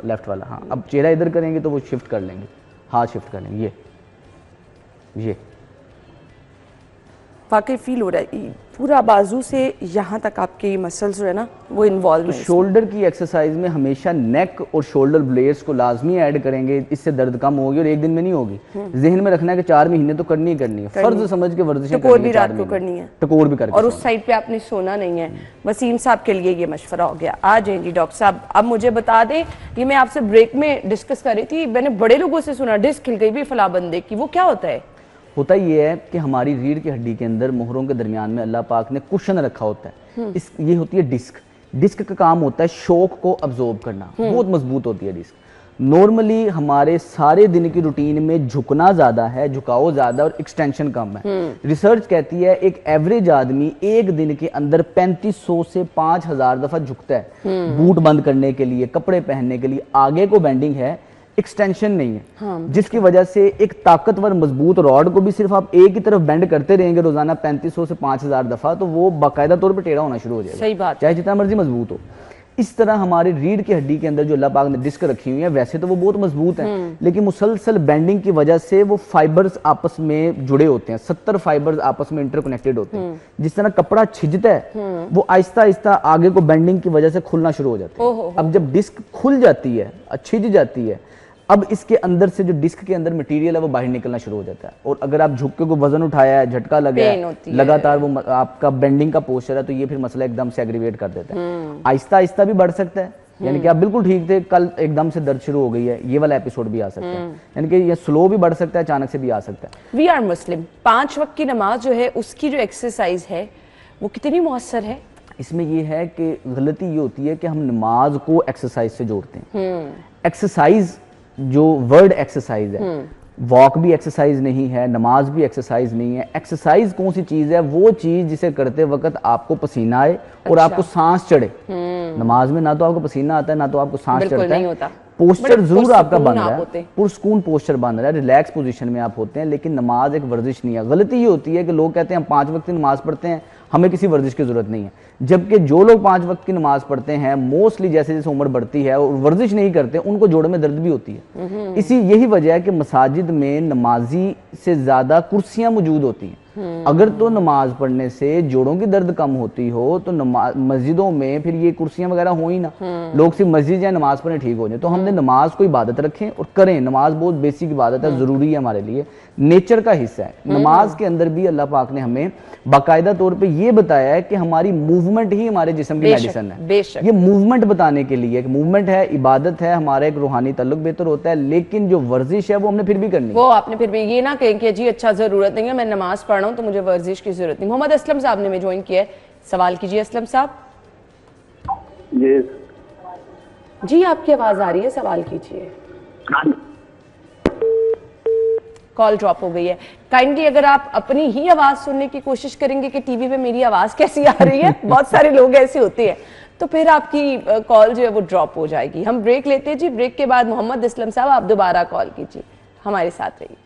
लेफ्ट वाला। हाँ, अब चेहरा इधर करेंगे तो वो शिफ्ट कर लेंगे, हाथ शिफ्ट कर लेंगे। ये वाकई फील हो रहा है पूरा बाजू से यहाँ तक आपके मसल्स जो है ना वो इन्वॉल्व है। शोल्डर की एक्सरसाइज में हमेशा नेक और शोल्डर ब्लेड्स को लाजमी ऐड करेंगे, इससे दर्द कम होगी और एक दिन में नहीं होगी। जहन में रखना है कि 4 महीने तो करनी ही करनी है, फर्ज समझ के वर्जिश टकोर भी रात को करनी है, टकोर भी करके और उस साइड पे आपने सोना नहीं है। वसीम साहब के लिए ये मशवरा हो गया। आ जाए जी डॉक्टर साहब, अब मुझे बता दें, ये मैं आपसे ब्रेक में डिस्कस कर रही थी, मैंने बड़े लोगों से सुना डिस्क हिल गई भी फला बंदे की, वो क्या होता है? होता ये है कि हमारी रीढ़ की हड्डी के अंदर मोहरों के दरमियान में अल्लाह पाक ने कुशन रखा होता है, इस ये होती है डिस्क। डिस्क का काम होता है शॉक को अब्जॉर्ब करना, बहुत मजबूत होती है डिस्क। नॉर्मली हमारे सारे दिन की रूटीन में झुकना ज्यादा है, झुकाव ज्यादा और एक्सटेंशन कम है। रिसर्च कहती है एक एवरेज आदमी एक दिन के अंदर 3500 से 5000 दफा झुकता है, बूट बंद करने के लिए, कपड़े पहनने के लिए। आगे को बेंडिंग है, एक्सटेंशन नहीं है, जिसकी वजह से एक ताकतवर मजबूत रॉड को भी सिर्फ आप एक ही तरफ बेंड करते रहेंगे रोजाना 3500 से 5000 दफा, तो वो बाकायदा तौर पे टेढ़ा होना शुरू हो जाएगा। सही बात, चाहे जितना मर्जी मजबूत हो। इस तरह हमारी रीढ़ की हड्डी के अंदर जो अल्लाह पाक ने डिस्क रखी हुई है, वैसे तो वो बहुत मजबूत है, लेकिन मुसलसल बेंडिंग की वजह से वो फाइबर्स आपस में जुड़े होते हैं। 70 फाइबर्स आपस में इंटरकनेक्टेड होते हैं। जिस तरह कपड़ा छिजता है, वो आहिस्ता आहिस्ता आगे को बेंडिंग की वजह से खुलना शुरू हो जाता है। अब जब डिस्क खुल जाती है, छिज जाती है, अब इसके अंदर से जो डिस्क के अंदर मटेरियल है वो बाहर निकलना शुरू हो जाता है। और अगर आप झुक के को वजन उठाया है, झटका लगा है, लगातार वो आपका बेंडिंग का पोस्चर है, तो ये फिर मसला एकदम से एग्रीवेट कर देता है। आहिस्ता आहिस्ता भी बढ़ सकता है, यानी कि आप बिल्कुल ठीक थे, कल एकदम से दर्द शुरू हो गई है, ये वाला एपिसोड भी आ सकता है। यानी कि ये स्लो भी बढ़ सकता है, अचानक से भी आ सकता है। वी आर मुस्लिम, 5 वक्त की नमाज जो है उसकी जो एक्सरसाइज है वो कितनी मुअस्सर है? इसमें ये है कि गलती ये होती है कि हम नमाज को एक्सरसाइज से जोड़ते हैं। एक्सरसाइज जो वर्ड एक्सरसाइज है, वॉक भी एक्सरसाइज नहीं है, नमाज भी एक्सरसाइज नहीं है। एक्सरसाइज कौन सी चीज है? वो चीज जिसे करते वक्त आपको पसीना आए और आपको सांस चढ़े। नमाज में ना तो आपको पसीना आता है, ना तो आपको सांस चढ़ता है। पोस्चर जरूर आपका बन रहा है, पुरसकून पोस्चर बन रहा है, रिलैक्स पोजीशन में आप होते हैं, लेकिन नमाज एक वर्जिश नहीं है। गलती ये होती है कि लोग कहते हैं हम 5 वक्त की नमाज पढ़ते हैं, हमें किसी वर्जिश की जरूरत नहीं है। जबकि जो लोग 5 वक्त की नमाज पढ़ते हैं, मोस्टली जैसे जैसे उम्र बढ़ती है और वर्जिश नहीं करते, उनको जोड़ों में दर्द भी होती है। इसी यही वजह है कि मसाजिद में नमाजी से ज्यादा कुर्सियां मौजूद होती हैं। अगर तो नमाज पढ़ने से जोड़ों की दर्द कम होती हो, तो मस्जिदों में फिर ये कुर्सियां वगैरह हो ही ना, लोग सिर्फ मस्जिद या नमाज पढ़ने ठीक हो जाए। तो हमने नमाज को इबादत रखें और करें। नमाज बहुत बेसिक इबादत है, जरूरी है हमारे लिए, नेचर का हिस्सा है। नमाज के अंदर भी अल्लाह पाक ने हमें बाकायदा तौर पे ये बताया है कि हमारी मूवमेंट ही हमारे जिस्म की मेडिसिन है। ये मूवमेंट बताने के लिए, मूवमेंट है, इबादत है, हमारा एक रूहानी ताल्लुक बेहतर होता है, लेकिन जो वर्जिश है वो हमने फिर भी करनी है। वो आपने फिर भी ये ना कहें कि जी अच्छा जरूरत नहीं है, मैं नमाज पढ़ रहा हूं तो मुझे वर्जिश की जरूरत नहीं। मोहम्मद असलम साहब ने ज्वाइन किया है, सवाल कीजिए असलम साहब। जी आपकी आवाज आ रही है, सवाल कीजिए। कॉल ड्रॉप हो गई है। काइंडली अगर आप अपनी ही आवाज सुनने की कोशिश करेंगे कि टीवी पे मेरी आवाज कैसी आ रही है, बहुत सारे लोग ऐसे होते हैं, तो फिर आपकी कॉल जो है वो ड्रॉप हो जाएगी। हम ब्रेक लेते हैं जी, ब्रेक के बाद मोहम्मद असलम साहब आप दोबारा कॉल कीजिए, हमारे साथ रहिए।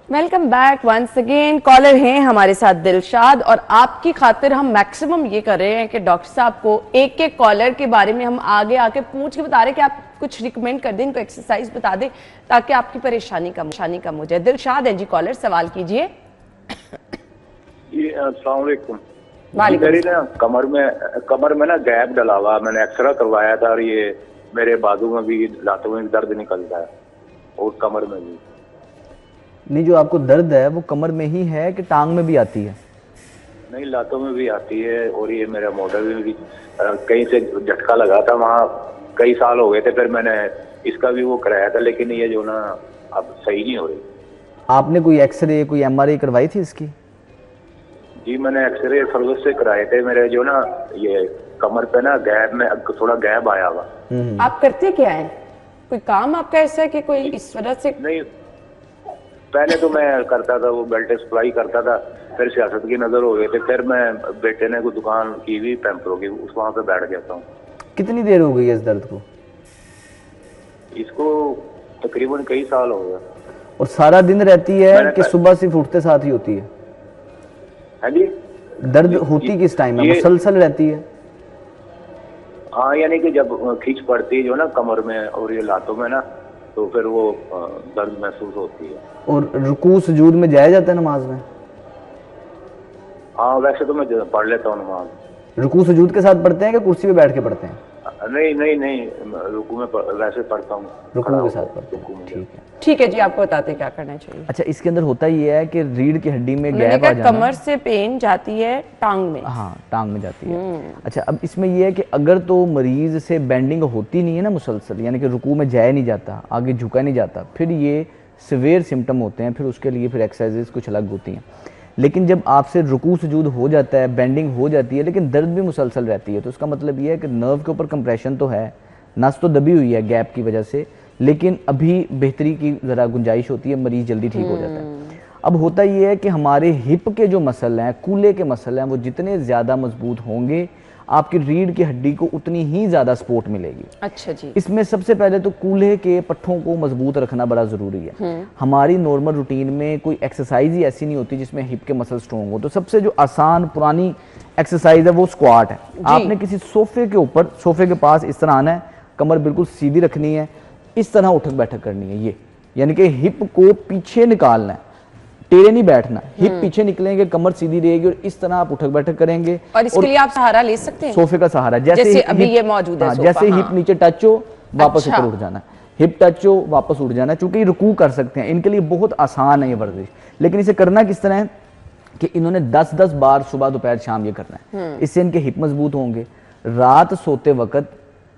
Welcome back once again. Caller हैं हमारे साथ दिलशाद, और आपकी खातिर हम मैक्सिमम ये कर रहे हैं कि डॉक्टर साहब को एक एक कॉलर के बारे में हम आगे आके पूछ के बता रहे हैं कि आप कुछ रिकमेंड कर दें, इनको एक्सरसाइज बता दें ताकि आपकी परेशानी कम हो जाए। दिलशाद है जी कॉलर, सवाल कीजिए। अस्सलाम वालेकुम। मेरी ना कमर में ना गैप डला हुआ, मैंने एक्सरे करवाया था और ये मेरे बाजू में भी, लातों में भी दर्द निकलता है और कमर में भी। नहीं, जो आपको दर्द है वो कमर में ही है कि टांग में भी आती है? नहीं, लातों में भी आती है और ये मेरा मोटर में भी कहीं से झटका लगा था, वहाँ कई साल हो गए थे, फिर मैंने इसका भी वो कराया था, लेकिन ये जो ना अब सही नहीं हो रही। आपने कोई एक्सरे, कोई MRI करवाई थी इसकी? जी मैंने एक्सरे फर्गस से कराए थे। मेरे जो ना ये कमर पे ना गैप में थोड़ा गैप आया हुआ। आप करते क्या है? कोई काम आपका ऐसा है कि कोई इस वजह से? नहीं, पहले तो मैं करता था, वो बेल्ट सप्लाई करता था, फिर सियासत की नजर हो गई थी, फिर मैं बेटे ने कोई दुकान की हुई पैम्परों की, उस वहां पे बैठ जाता हूँ। कितनी देर हो गई है इस दर्द को? इसको तकरीबन कई साल हो गए। और सारा दिन रहती है कि सुबह सिर्फ उठते साथ ही होती है? हाँ जी। दर्द होती किस टाइम है? मुसलसल रहती है? हाँ, यानी कि जब खींच पड़ती है जो ना कमर में और ये लातों में ना, तो फिर वो दर्द महसूस होती है। और रुकू सुजूद में जाया जाता है नमाज में? हाँ वैसे तो मैं पढ़ लेता हूँ नमाज। रुकू सुजूद के साथ पढ़ते हैं कि कुर्सी पे बैठ के पढ़ते हैं? नहीं रुकू में वैसे पढ़ता हूँ, रुकू के साथ पढ़ते हैं। ठीक है जी, आपको बताते हैं क्या करना चाहिए। अच्छा, इसके अंदर होता ये है कि रीढ़ की हड्डी में उन्होंने गैप आ कहा जाना। कमर से पेन जाती है टांग में। हाँ, टांग में जाती है। अच्छा, अब इसमें ये है कि अगर तो मरीज से बेंडिंग होती नहीं है ना मुसलसल, यानी कि रुकू में जाया नहीं जाता, आगे झुका नहीं जाता, फिर ये सिवियर सिम्टम होते हैं, फिर उसके लिए फिर एक्सरसाइजेस कुछ अलग होती हैं। लेकिन जब आपसे रुकू सुजूद हो जाता है, बेंडिंग हो जाती है, लेकिन दर्द भी मुसलसल रहती है, तो उसका मतलब ये है कि नर्व के ऊपर कंप्रेशन तो है, नस तो दबी हुई है गैप की वजह से, लेकिन अभी बेहतरी की ज़रा गुंजाइश होती है, मरीज जल्दी ठीक हो जाता है। अब होता ये है कि हमारे हिप के जो मसल हैं, कूल्हे के मसल हैं, वो जितने ज़्यादा मजबूत होंगे आपकी रीढ़ की हड्डी को उतनी ही ज़्यादा सपोर्ट मिलेगी। अच्छा जी। इसमें सबसे पहले तो कूल्हे के पट्ठों को मजबूत रखना बड़ा ज़रूरी है। हमारी नॉर्मल रूटीन में कोई एक्सरसाइज ही ऐसी नहीं होती जिसमें हिप के मसल स्ट्रॉन्ग हो। तो सबसे जो आसान पुरानी एक्सरसाइज है वो स्क्वाट है। आपने किसी सोफे के ऊपर, सोफे के पास इस तरह आना है, कमर बिल्कुल सीधी रखनी है, इस तरह उठक बैठक करनी है, ये यानी कि हिप को पीछे निकालना है, टेढ़े नहीं बैठना, हिप पीछे निकलेंगे, कमर सीधी रहेगी और इस तरह आप उठक बैठक करेंगे। और इसके लिए आप सहारा ले सकते हैं, सोफे का सहारा, जैसे अभी ये मौजूद है सोफा, जैसे हिप नीचे टच हो वापस ऊपर उठ जाना, हिप टच हो वापस उठ जाना। चूंकि ये रुकू कर सकते हैं, इनके लिए बहुत आसान है ये वर्जिश। लेकिन इसे करना किस तरह है कि इन्होंने 10-10 बार सुबह दोपहर शाम ये करना है। इससे इनके हिप मजबूत होंगे। रात सोते वक्त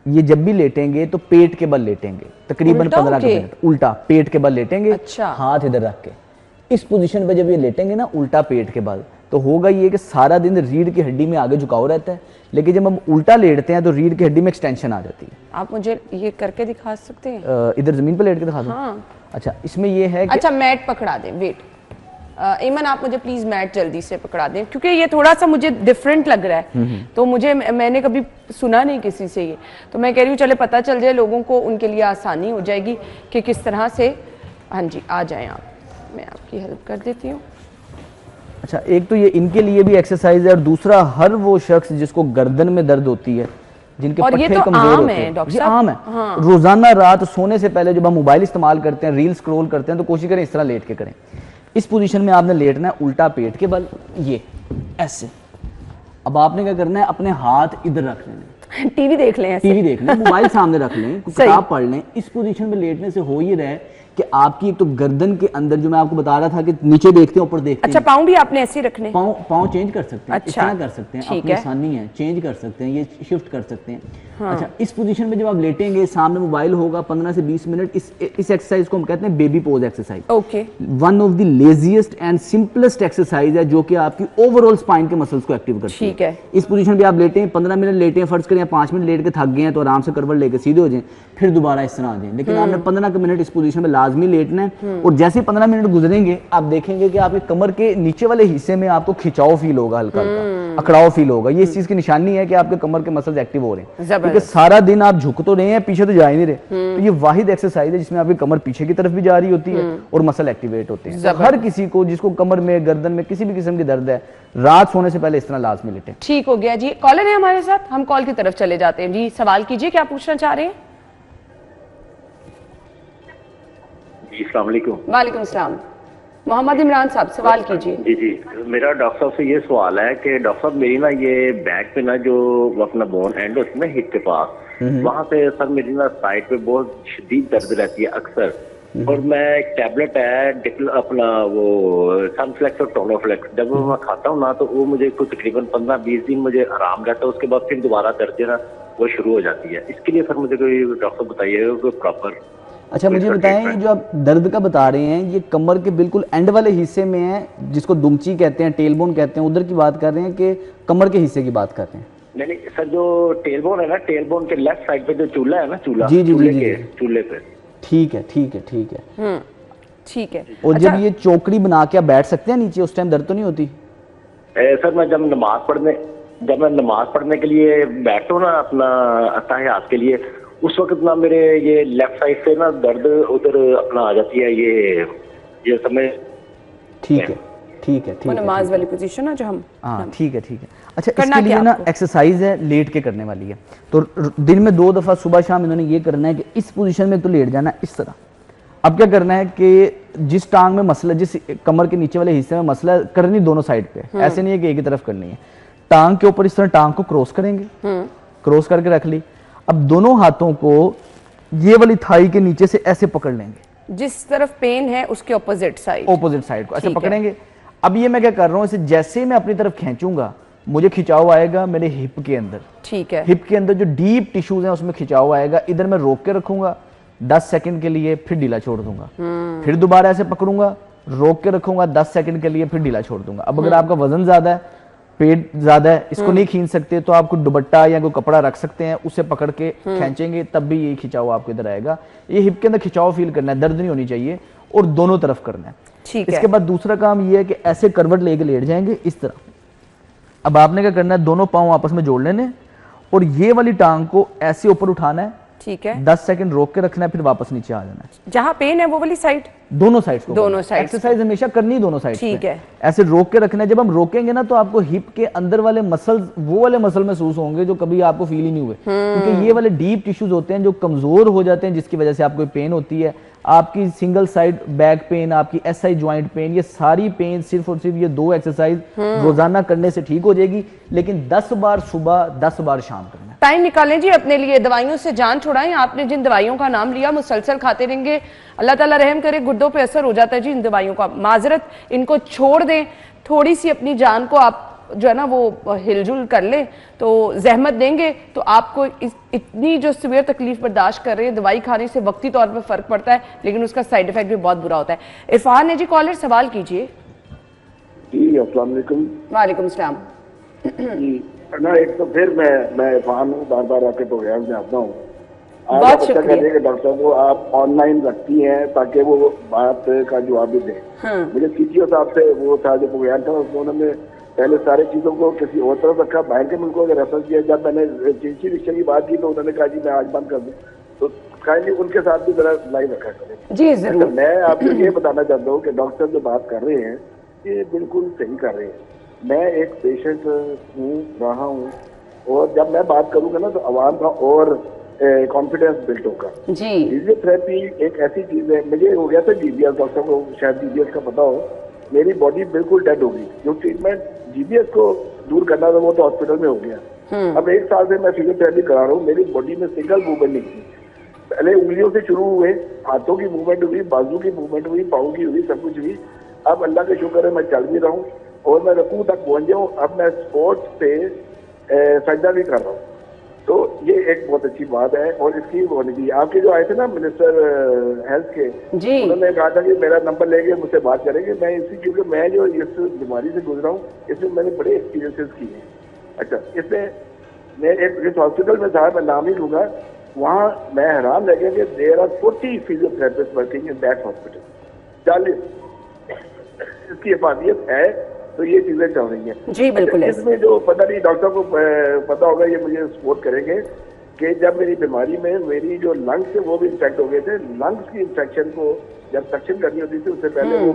ये जब भी लेटेंगे तो पेट के बल लेटेंगे, तकरीबन 15 मिनट उल्टा पेट के बल लेटेंगे। अच्छा। हाथ इधर रख के इस पोजीशन पे जब ये लेटेंगे ना उल्टा पेट के बल, तो होगा ये कि सारा दिन रीढ़ की हड्डी में आगे झुकाव रहता है, लेकिन जब हम उल्टा लेटते हैं तो रीढ़ की हड्डी में एक्सटेंशन आ जाती है। आप मुझे ये करके दिखा सकते हैं? इधर जमीन पे लेट के दिखा दूं? हाँ। अच्छा, इसमें ये है कि अच्छा, मैट पकड़ा दें, वेट ईमन आप मुझे प्लीज मैट जल्दी से पकड़ा दें, क्योंकि ये थोड़ा सा मुझे डिफरेंट लग रहा है। तो मुझे, मैंने कभी सुना नहीं किसी से ये, तो मैं कह रही हूँ चले पता चल जाए लोगों को, उनके लिए आसानी हो जाएगी कि किस तरह से। हाँ जी, आ जाएं आप, मैं आपकी हेल्प कर देती हूँ। अच्छा, एक तो ये इनके लिए भी एक्सरसाइज है, और दूसरा हर वो शख्स जिसको गर्दन में दर्द होती है, जिनके पट्टे तो कमजोर होते हैं, ये आम है। हाँ। रोजाना रात सोने से पहले जब हम मोबाइल इस्तेमाल करते हैं, रील स्क्रॉल करते हैं, तो कोशिश करें इस तरह लेट के करें। इस पोजीशन में आपने लेटना है, उल्टा पेट के बल, ये ऐसे। अब आपने क्या करना है, अपने हाथ इधर रख लेने, टीवी देख लें, टीवी देख लें, मोबाइल सामने रख लें, किताब पढ़ लें। इस पोजीशन में लेटने से हो ये रहा है कि आपकी एक तो गर्दन के अंदर, जो मैं आपको बता रहा था कि नीचे देखते हैं ऊपर देखते हैं। अच्छा, पाँव भी आपने ऐसे ही रखने? पाँव चेंज कर सकते हैं। अच्छा, इतना कर सकते हैं, अपनी आसानी है, चेंज कर सकते हैं, ये शिफ्ट कर सकते हैं। हाँ। अच्छा, इस पोजीशन में जब आप लेटेंगे, सामने मोबाइल होगा, 15 से 20 मिनट, इस एक्सरसाइज को हम कहते हैं baby pose exercise. Okay. One of the laziest and simplest exercise है, जो कि आपकी ओवरऑल स्पाइन के मसल्स को एक्टिव करती है। ठीक है। इस पोजीशन पे आप लेटे हैं, 15 मिनट लेटे हैं, फर्ज करें 5 मिनट लेट के थक गए हैं, तो आराम से करवट लेके सीधे हो जाएं, फिर दोबारा इस तरह आ जाएं। लेकिन आपने 15 मिनट इस पोजीशन में लाजमी लेटना है, और जैसे 15 मिनट गुजरेंगे आप देखेंगे कि आपके कमर के नीचे वाले हिस्से में आपको खिंचाव फील होगा, हल्का हल्का अकड़ाव फील होगा। ये इस चीज की निशानी है कि आपके कमर के मसल्स एक्टिव हो रहे हैं, क्योंकि सारा दिन आप झुक तो रहे हैं, पीछे तो जा ही नहीं रहे। तो ये वाहिद एक्सरसाइज है जिसमें आपकी कमर पीछे की तरफ भी जा रही होती है और मसल एक्टिवेट होते हैं। तो हर किसी को जिसको कमर में, गर्दन में किसी भी किस्म की दर्द है, रात सोने से पहले इस तरह लाजमी लेटें। ठीक हो गया जी। कॉलर है हमारे साथ, हम कॉल की तरफ चले जाते हैं जी। सवाल कीजिए, क्या पूछना चाह रहे हैं? अस्सलाम वालेकुम। वालेकुम सलाम। मोहम्मद इमरान साहब, सवाल कीजिए। जी, मेरा डॉक्टर साहब से ये सवाल है कि डॉक्टर साहब, मेरी ना ये बैक पे ना जो अपना बोन एंड होती है ना हिप के पास, वहाँ पे सर मेरी ना साइड पे बहुत शदीद दर्द रहती है अक्सर, और मैं एक टैबलेट है अपना वो सनफ्लेक्स और टोनोफ्लेक्स, जब मैं खाता हूँ ना तो वो मुझे कुछ तकरीबन 15-20 दिन मुझे आराम रहता है, उसके बाद फिर दोबारा दर्द है ना वो शुरू हो जाती है। इसके लिए सर मुझे कोई डॉक्टर बताइए कोई प्रॉपर। अच्छा, मुझे बताएं, ये जो आप दर्द का बता रहे हैं, ये कमर के बिल्कुल एंड वाले हिस्से में है, जिसको दुमची कहते हैं, टेलबोन कहते हैं, उधर की बात कर रहे हैं कि कमर के हिस्से की बात कर रहे हैं? नहीं सर, जो टेलबोन है ना, टेलबोन के लेफ्ट साइड पे जो चूल्हा है ना, चूल्हा जी चूल्हे पे। ठीक है, ठीक है, ठीक है, ठीक है। और जब ये चौकड़ी बना के आप बैठ सकते हैं नीचे, उस टाइम दर्द तो नहीं होती? सर मैं जब नमाज पढ़ने के लिए बैठता हूँ ना अपना अत्ताहियात के लिए, उस वक्त ना मेरे ये लेफ्ट साइड से ना दर्द उधर अपना आ जाती है, ये समय। ठीक है, ठीक है, ठीक है, नमाज वाली पोजीशन है जो हम, हाँ ठीक है, ठीक है। अच्छा, इसके लिए ना एक्सरसाइज है, लेट के करने वाली है। तो दिन में 2 दफा सुबह शाम इन्होंने ये करना है कि इस पोजीशन में तो लेट जाना इस तरह, अब क्या करना है कि जिस टांग में मसला, जिस कमर के नीचे वाले हिस्से में मसला करनी दोनों साइड पे, ऐसे नहीं है कि एक ही तरफ करनी है। टांग के ऊपर इस तरह टांग को क्रॉस करेंगे, क्रॉस करके रख ली। अब दोनों हाथों को ये वाली थाई के नीचे से ऐसे पकड़ लेंगे, जिस तरफ पेन है उसके ऑपोजिट साइड को ऐसे पकड़ेंगे। अब ये मैं क्या कर रहा हूँ, इसे जैसे मैं अपनी तरफ खींचूंगा मुझे खिंचाव आएगा मेरे हिप के अंदर। ठीक है, हिप के अंदर जो डीप टिश्यूज हैं उसमें खिंचाव आएगा। इधर मैं रोक के रखूंगा 10 सेकंड के लिए, फिर ढीला छोड़ दूंगा। फिर दोबारा ऐसे पकड़ूंगा, रोक के रखूंगा 10 सेकंड के लिए, फिर ढीला छोड़ दूंगा। अब अगर आपका वजन ज्यादा है, पेट ज्यादा है, इसको नहीं खींच सकते, तो आपको दुपट्टा या कोई कपड़ा रख सकते हैं, उसे पकड़ के खींचेंगे, तब भी ये खिंचाव आपको इधर आएगा। ये हिप के अंदर खिंचाव फील करना है, दर्द नहीं होनी चाहिए, और दोनों तरफ करना है। ठीक है। इसके बाद दूसरा काम ये है कि ऐसे करवट लेके लेट जाएंगे इस तरह। अब आपने क्या करना है, दोनों पांव आपस में जोड़ लेने और ये वाली टांग को ऐसे ऊपर उठाना है। ठीक है, 10 सेकंड रोक के रखना है, फिर वापस नीचे आ जाना है। जहां पेन है वो वाली साइड, दोनों साइड्स को, दोनों साइड्स एक्सरसाइज हमेशा करनी है दोनों साइड्स। ठीक है, ऐसे रोक के रखना है। जब हम रोकेंगे ना तो आपको हिप के अंदर वाले मसल, वो वाले मसल महसूस होंगे जो कभी आपको फील ही नहीं हुए, क्योंकि ये वाले डीप टिश्यूज होते हैं जो कमजोर हो जाते हैं, जिसकी वजह से आपको पेन होती है। आपकी सिंगल साइड बैक पेन, आपकी एसआई ज्वाइंट पेन, ये सारी पेन सिर्फ और सिर्फ ये 2 एक्सरसाइज रोजाना करने से ठीक हो जाएगी। लेकिन 10 बार सुबह, 10 बार शाम करना है। टाइम निकालें जी अपने लिए, दवाइयों से जान छुड़ाएं। आपने जिन दवाइयों का नाम लिया मुसलसल खाते रहेंगे, अल्लाह ताला रहम करे, गुर्दों पे असर हो जाता है जी इन दवाइयों का। माजरत, इनको छोड़ दें, थोड़ी सी अपनी जान को आप जो है ना वो हिलजुल कर ले, तो जहमत देंगे तो आपको इतनी जो सीवियर तकलीफ बर्दाश्त कर रहे हैं, दवाई खाने से वक्ती तौर पे फर्क पड़ता है, लेकिन उसका साइड इफेक्ट भी बहुत बुरा होता है। इरफान है जी कॉलर, सवाल कीजिए। जी अस्सलाम वालेकुम। वालेकुम सलाम। जी ना, एक तो फिर मैं इरफान हूँ, बार बार आपके प्रोग्राम में आता हूँ। बहुत शुक्रिया। डॉक्टर साहब को आप ऑनलाइन रखती हैं ताकि वो बात का जवाब भी दें। मुझे सीटीओ साहब से वो था जो प्रोग्राम था, उसमें उन्होंने पहले सारी चीजों को किसी और तरफ रखा, बाहर के मुल्कों का रेफर किया। जब मैंने जिनसी रिक्शा की बात की तो उन्होंने कहा जी मैं आज बंद कर दूं, तो काइंडली उनके साथ भी जरा लाइव रखा करें जी जरूर। मैं आपको ये बताना चाहता हूँ कि डॉक्टर जो बात कर रहे हैं ये बिल्कुल सही कर रहे हैं। मैं एक पेशेंट हूँ, रहा हूँ, और जब मैं बात करूँगा ना तो आवाम का और कॉन्फिडेंस बिल्ड होगा जी। फिजियोथेरेपी एक ऐसी चीज है, मुझे हो गया था जीबीएस, डॉक्टर को शायद जीबीएस का पता हो, मेरी बॉडी बिल्कुल डेड हो गई। जो ट्रीटमेंट जीबीएस को दूर करना था वो तो हॉस्पिटल में हो गया। अब 1 साल से मैं फिजियोथेरेपी करा रहा हूँ, मेरी बॉडी में सिंगल मूवमेंट नहीं थी। पहले उंगलियों से शुरू हुए, हाथों की मूवमेंट हुई, बाजू की मूवमेंट हुई, पाँव की हुई, सब कुछ हुई। अब अल्लाह का शुक्र है मैं चल भी रहा हूँ और मैं रकू तक पहुंच जाऊँ। अब मैं स्पोर्ट्स पे सजदा भी कर रहा हूँ, तो ये एक बहुत अच्छी बात है और इसकी होनी चाहिए। आपके जो आए थे ना मिनिस्टर हेल्थ के, उन्होंने कहा था कि मेरा नंबर लेके मुझसे बात करेंगे। मैं इसी, क्योंकि मैं जो इस बीमारी से गुजरा हूँ इसमें मैंने बड़े एक्सपीरियंसेस किए हैं। अच्छा, इसमें मैं एक हॉस्पिटल में था, मैं नाम ही लूंगा, वहाँ मैं हैरान रह गया कि there are 40 physiotherapist working in that hospital. 40 इसकी हिफाजत है, तो ये चीजें चल रही हैं जी बिल्कुल। इसमें जो पता नहीं डॉक्टर को पता होगा, ये मुझे सपोर्ट करेंगे कि जब मेरी बीमारी में मेरी जो लंग्स थे वो भी इन्फेक्ट हो गए थे। लंग्स की इन्फेक्शन को जब सक्शन करनी होती थी उससे पहले वो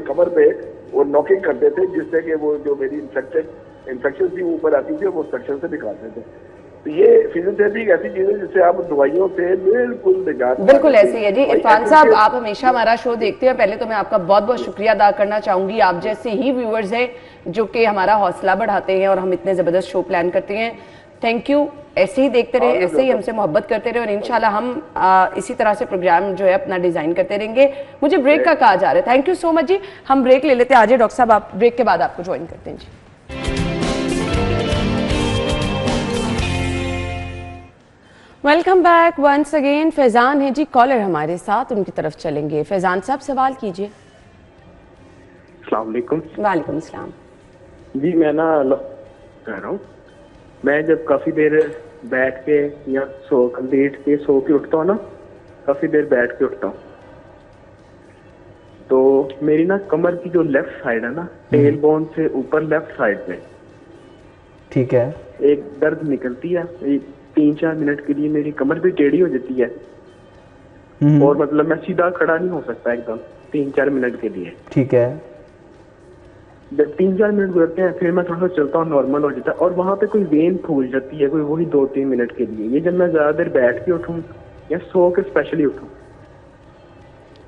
कमर पे वो नॉकिंग करते थे, जिससे कि वो जो मेरी इन्फेक्शन थी वो ऊपर आती थी और वो सक्शन से निकालते थे। तो ये फिजियोथेरेपी एक ऐसी चीज है जिससे आप दवाइयों से बिल्कुल निजात। बिल्कुल ऐसे ही है जी। इरफान साहब, आप हमेशा हमारा शो देखते हैं, पहले तो मैं आपका बहुत बहुत शुक्रिया अदा करना चाहूंगी। आप जैसे ही व्यूअर्स हैं जो कि हमारा हौसला बढ़ाते हैं और हम इतने जबरदस्त शो प्लान करते हैं। थैंक यू, ऐसे ही देखते रहे, ऐसे ही हमसे मोहब्बत करते रहे और इंशाल्लाह हम इसी तरह से प्रोग्राम जो है अपना डिजाइन करते रहेंगे। मुझे ब्रेक का कहा जा रहा है। थैंक यू सो मच जी। हम ब्रेक ले लेते हैं। आज डॉक्टर साहब, आप ब्रेक के बाद आपको ज्वाइन करते हैं जी। Welcome back once again. Faizan है जी कॉलर हमारे साथ, उनकी तरफ चलेंगे। फैजान साहब सवाल कीजिए। अस्सलाम वालेकुम। वालेकुम सलाम जी। मैं ना कह रहा हूँ, मैं जब काफी देर बैठ के या लेट के सो के उठता हूँ ना, काफी देर बैठ के उठता हूँ, तो मेरी ना कमर की जो लेफ्ट साइड है ना, टेल बोन से ऊपर लेफ्ट साइड पे, ठीक है, एक दर्द निकलती है। 3-4 मिनट के लिए मेरी कमर भी टेढ़ी हो जाती है और मतलब मैं सीधा खड़ा नहीं हो सकता एकदम 3-4 मिनट के लिए। ठीक है। जब 3-4 मिनट गुजरते हैं फिर मैं थोड़ा सा चलता हूँ, नॉर्मल हो जाता है और वहां पे कोई वेन फूल जाती है, कोई वही 2-3 मिनट के लिए। ये जब मैं ज्यादा देर बैठ के उठूँ या सो के स्पेशली उठूँ।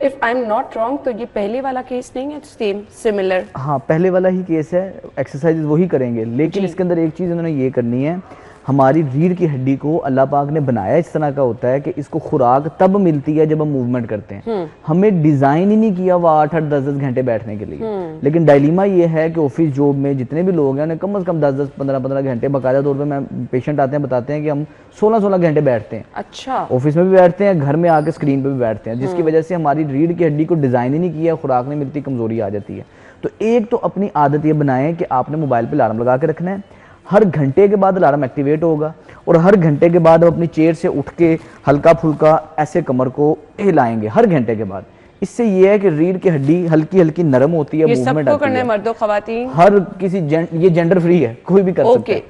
If I am not wrong तो ये पहले वाला केस नहीं है, सेम सिमिलर? हाँ, पहले वाला ही केस है, एक्सरसाइजेज वही करेंगे, लेकिन इसके अंदर एक चीज़ उन्होंने ये करनी है, हमारी रीढ़ की हड्डी को अल्लाह पाक ने बनाया इस तरह का होता है कि इसको खुराक तब मिलती है जब हम मूवमेंट करते हैं। हमें डिजाइन ही नहीं किया वो 8-8 10-10 घंटे बैठने के लिए। लेकिन डायलीमा ये है कि ऑफिस जॉब में जितने भी लोग हैं उन्हें कम से कम 10-10 15-15 घंटे, बाकायदा तौर पे मैं पेशेंट आते हैं बताते हैं कि हम 16-16 घंटे बैठते हैं। अच्छा। ऑफिस में भी बैठते हैं, घर में आके स्क्रीन पे भी बैठते हैं, जिसकी वजह से हमारी रीढ़ की हड्डी को डिजाइन ही नहीं किया, खुराक नहीं मिलती, कमजोरी आ जाती है। तो एक तो अपनी आदत ये बनाएं कि आपने मोबाइल पे अलार्म लगा के रखना है, हर घंटे के बाद अलार्म एक्टिवेट होगा, और हर घंटे के बाद आप अपनी चेयर से उठ के हल्का फुल्का ऐसे कमर को हिलाएंगे हर घंटे के बाद। इससे ये है कि रीढ़ की हड्डी हल्की हल्की नरम होती है, मूवमेंट आती है। मर्दों खवातीन हर किसी ये जेंडर फ्री है, कोई भी कर सकता है।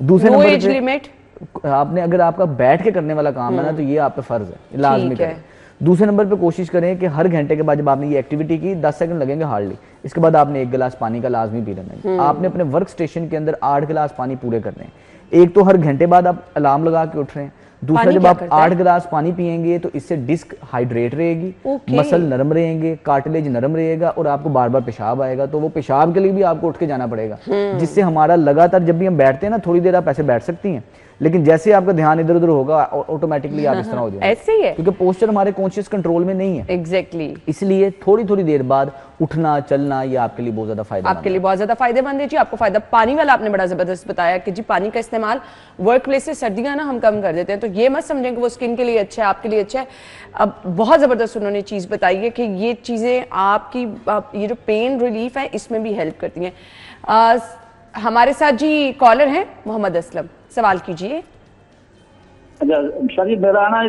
दूसरे नंबर एज लिमिट आपने, अगर आपका बैठ के करने वाला काम है ना, तो ये आप पे फर्ज है, लाजमी करें। दूसरे नंबर पे कोशिश करें कि हर घंटे के बाद जब आपने ये एक्टिविटी की 10 सेकंड लगेंगे हार्डली, इसके बाद आपने 1 गिलास पानी का लाजमी पी लेना है। आपने अपने वर्क स्टेशन के अंदर 8 गिलास पानी पूरे करने हैं। एक तो हर घंटे बाद आप अलार्म लगा के उठ रहे हैं, दूसरा जब आप 8 गिलास पानी पिएंगे तो इससे डिस्क हाइड्रेट रहेगी, मसल नरम रहेंगे, कार्टिलेज नरम रहेगा, और आपको बार बार पेशाब आएगा, तो वो पेशाब के लिए भी आपको उठ के जाना पड़ेगा, जिससे हमारा लगातार जब भी हम बैठते हैं ना, थोड़ी देर आप ऐसे बैठ सकती हैं, लेकिन जैसे आपका ध्यान इधर उधर होगा ऑटोमेटिकली आप इस तरह हो जाएंगे। ऐसे ही है, क्योंकि पोस्चर हमारे कॉन्शियस कंट्रोल में नहीं है। एग्जैक्टली। इसलिए थोड़ी थोड़ी देर बाद उठना चलना ये आपके लिए बहुत ज्यादा फायदेमंद, आपके लिए बहुत ज्यादा फायदेमंद है जी। आपको फायदा पानी वाला आपने बड़ा जबरदस्त बताया कि जी पानी का इस्तेमाल वर्क प्लेस से सर्दियां ना हम कम कर देते हैं, तो ये मत समझें कि वो स्किन के लिए अच्छा है, आपके लिए अच्छा है। अब बहुत जबरदस्त उन्होंने चीज बताई है कि ये चीजें आपकी ये जो पेन रिलीफ है इसमें भी हेल्प करती हैं। हमारे साथ जी कॉलर हैं मोहम्मद असलम, सवाल कीजिए। अच्छा सर जी, मेरा ना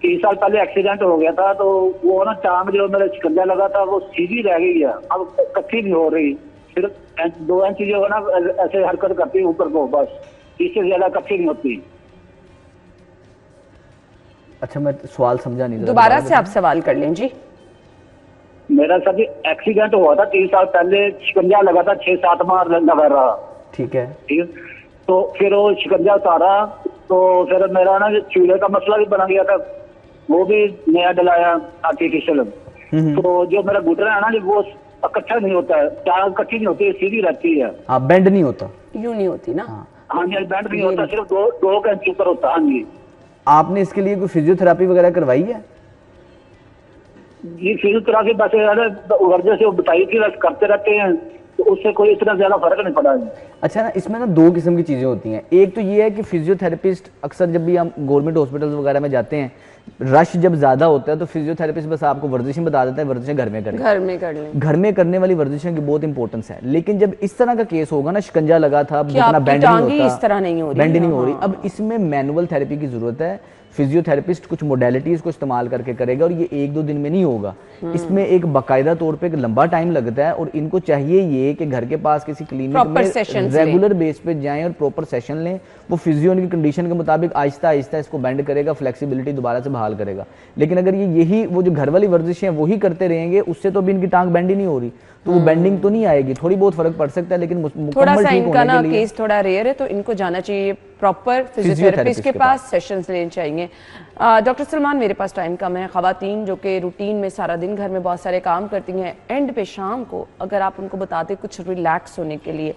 3 साल पहले एक्सीडेंट हो गया था, तो वो ना टांग जो मेरा शिकंजा लगा था वो सीधी रह गई है, अब कच्ची नहीं हो रही, सिर्फ 2 इंच जो है ना ऐसे हरकत करती है ऊपर को, बस इससे ज्यादा कच्ची नहीं होती। अच्छा, मैं सवाल समझा नहीं, दोबारा से आप सवाल कर लें जी। मेरा सर जी एक्सीडेंट हुआ था 3 साल पहले, शिकंजा लगा था 6-7 माह लगा रहा। ठीक है, ठीक, तो फिर वो शिकंजा उतारा, तो फिर मेरा ना चूल्हे का मसला भी बना गया था, वो भी नया डलाया आर्टिफिशियल। तो जो मेरा घुटना है ना वो कच्चा नहीं होता है, टांग कच्ची नहीं होती है, सीधी रहती है। हाँ, बेंड नहीं होता, यूं नहीं होती ना। हाँ जी, बेंड नहीं होता, सिर्फ 2 इंच ऊपर होता है। हाँ जी। आपने इसके लिए कोई फिजियोथेरापी वगैरह करवाई है? ये फिजियोथेरापी बस वर्जश से बताई थी, बस करते रहते हैं, तो उससे कोई इतना ज्यादा फर्क नहीं पड़ा है। अच्छा ना, इसमें ना 2 किस्म की चीजें होती हैं। एक तो ये है कि फिजियोथेरेपिस्ट अक्सर जब भी हम गवर्नमेंट हॉस्पिटल्स वगैरह में जाते हैं, रश जब ज्यादा होता है तो फिजियोथेरेपिस्ट बस आपको वर्जिशें बता देता है, वर्जिशें घर में करें, घर में कर लें। घर में करने वाली वर्जिशों की बहुत इंपॉर्टेंस है। लेकिन जब इस तरह का केस होगा ना, शिकंजा लगा था, घुटना बेंड नहीं होता, इस तरह नहीं हो रही, बेंड नहीं हो रही, अब इसमें मैनुअल थेरेपी की जरूरत है। फिजियोथेरेपिस्ट कुछ मोडेलिटीज को इस्तेमाल करके करेगा, और ये 1-2 दिन में नहीं होगा, इसमें एक बाकायदा तौर पे एक लंबा टाइम लगता है। और इनको चाहिए ये कि घर के पास किसी क्लिनिक में रेगुलर बेस पे जाएं और प्रॉपर सेशन लें। वो फिजियो की कंडीशन के मुताबिक आहिस्ता आहिस्ता इसको बेंड करेगा, फ्लेक्सिबिलिटी दोबारा से बहाल करेगा। लेकिन अगर ये यही वो जो घर वाली वर्जिशें वही करते रहेंगे, उससे तो अभी इनकी टांग बेंड ही नहीं हो रही, तो वो बेंडिंग तो नहीं आएगी, थोड़ी बहुत फर्क पड़ सकता है, लेकिन थोड़ा सा इनका ना केस थोड़ा रेयर है, तो इनको जाना चाहिए प्रॉपर फिजियोथेरेपिस्ट के पास, सेशंस लेने चाहिए। डॉक्टर सलमान, मेरे पास टाइम कम है। खवातीन जो कि रूटीन में सारा दिन घर में बहुत सारे काम करती हैं, एंड पे शाम को अगर आप उनको बता दें कुछ रिलैक्स होने के लिए,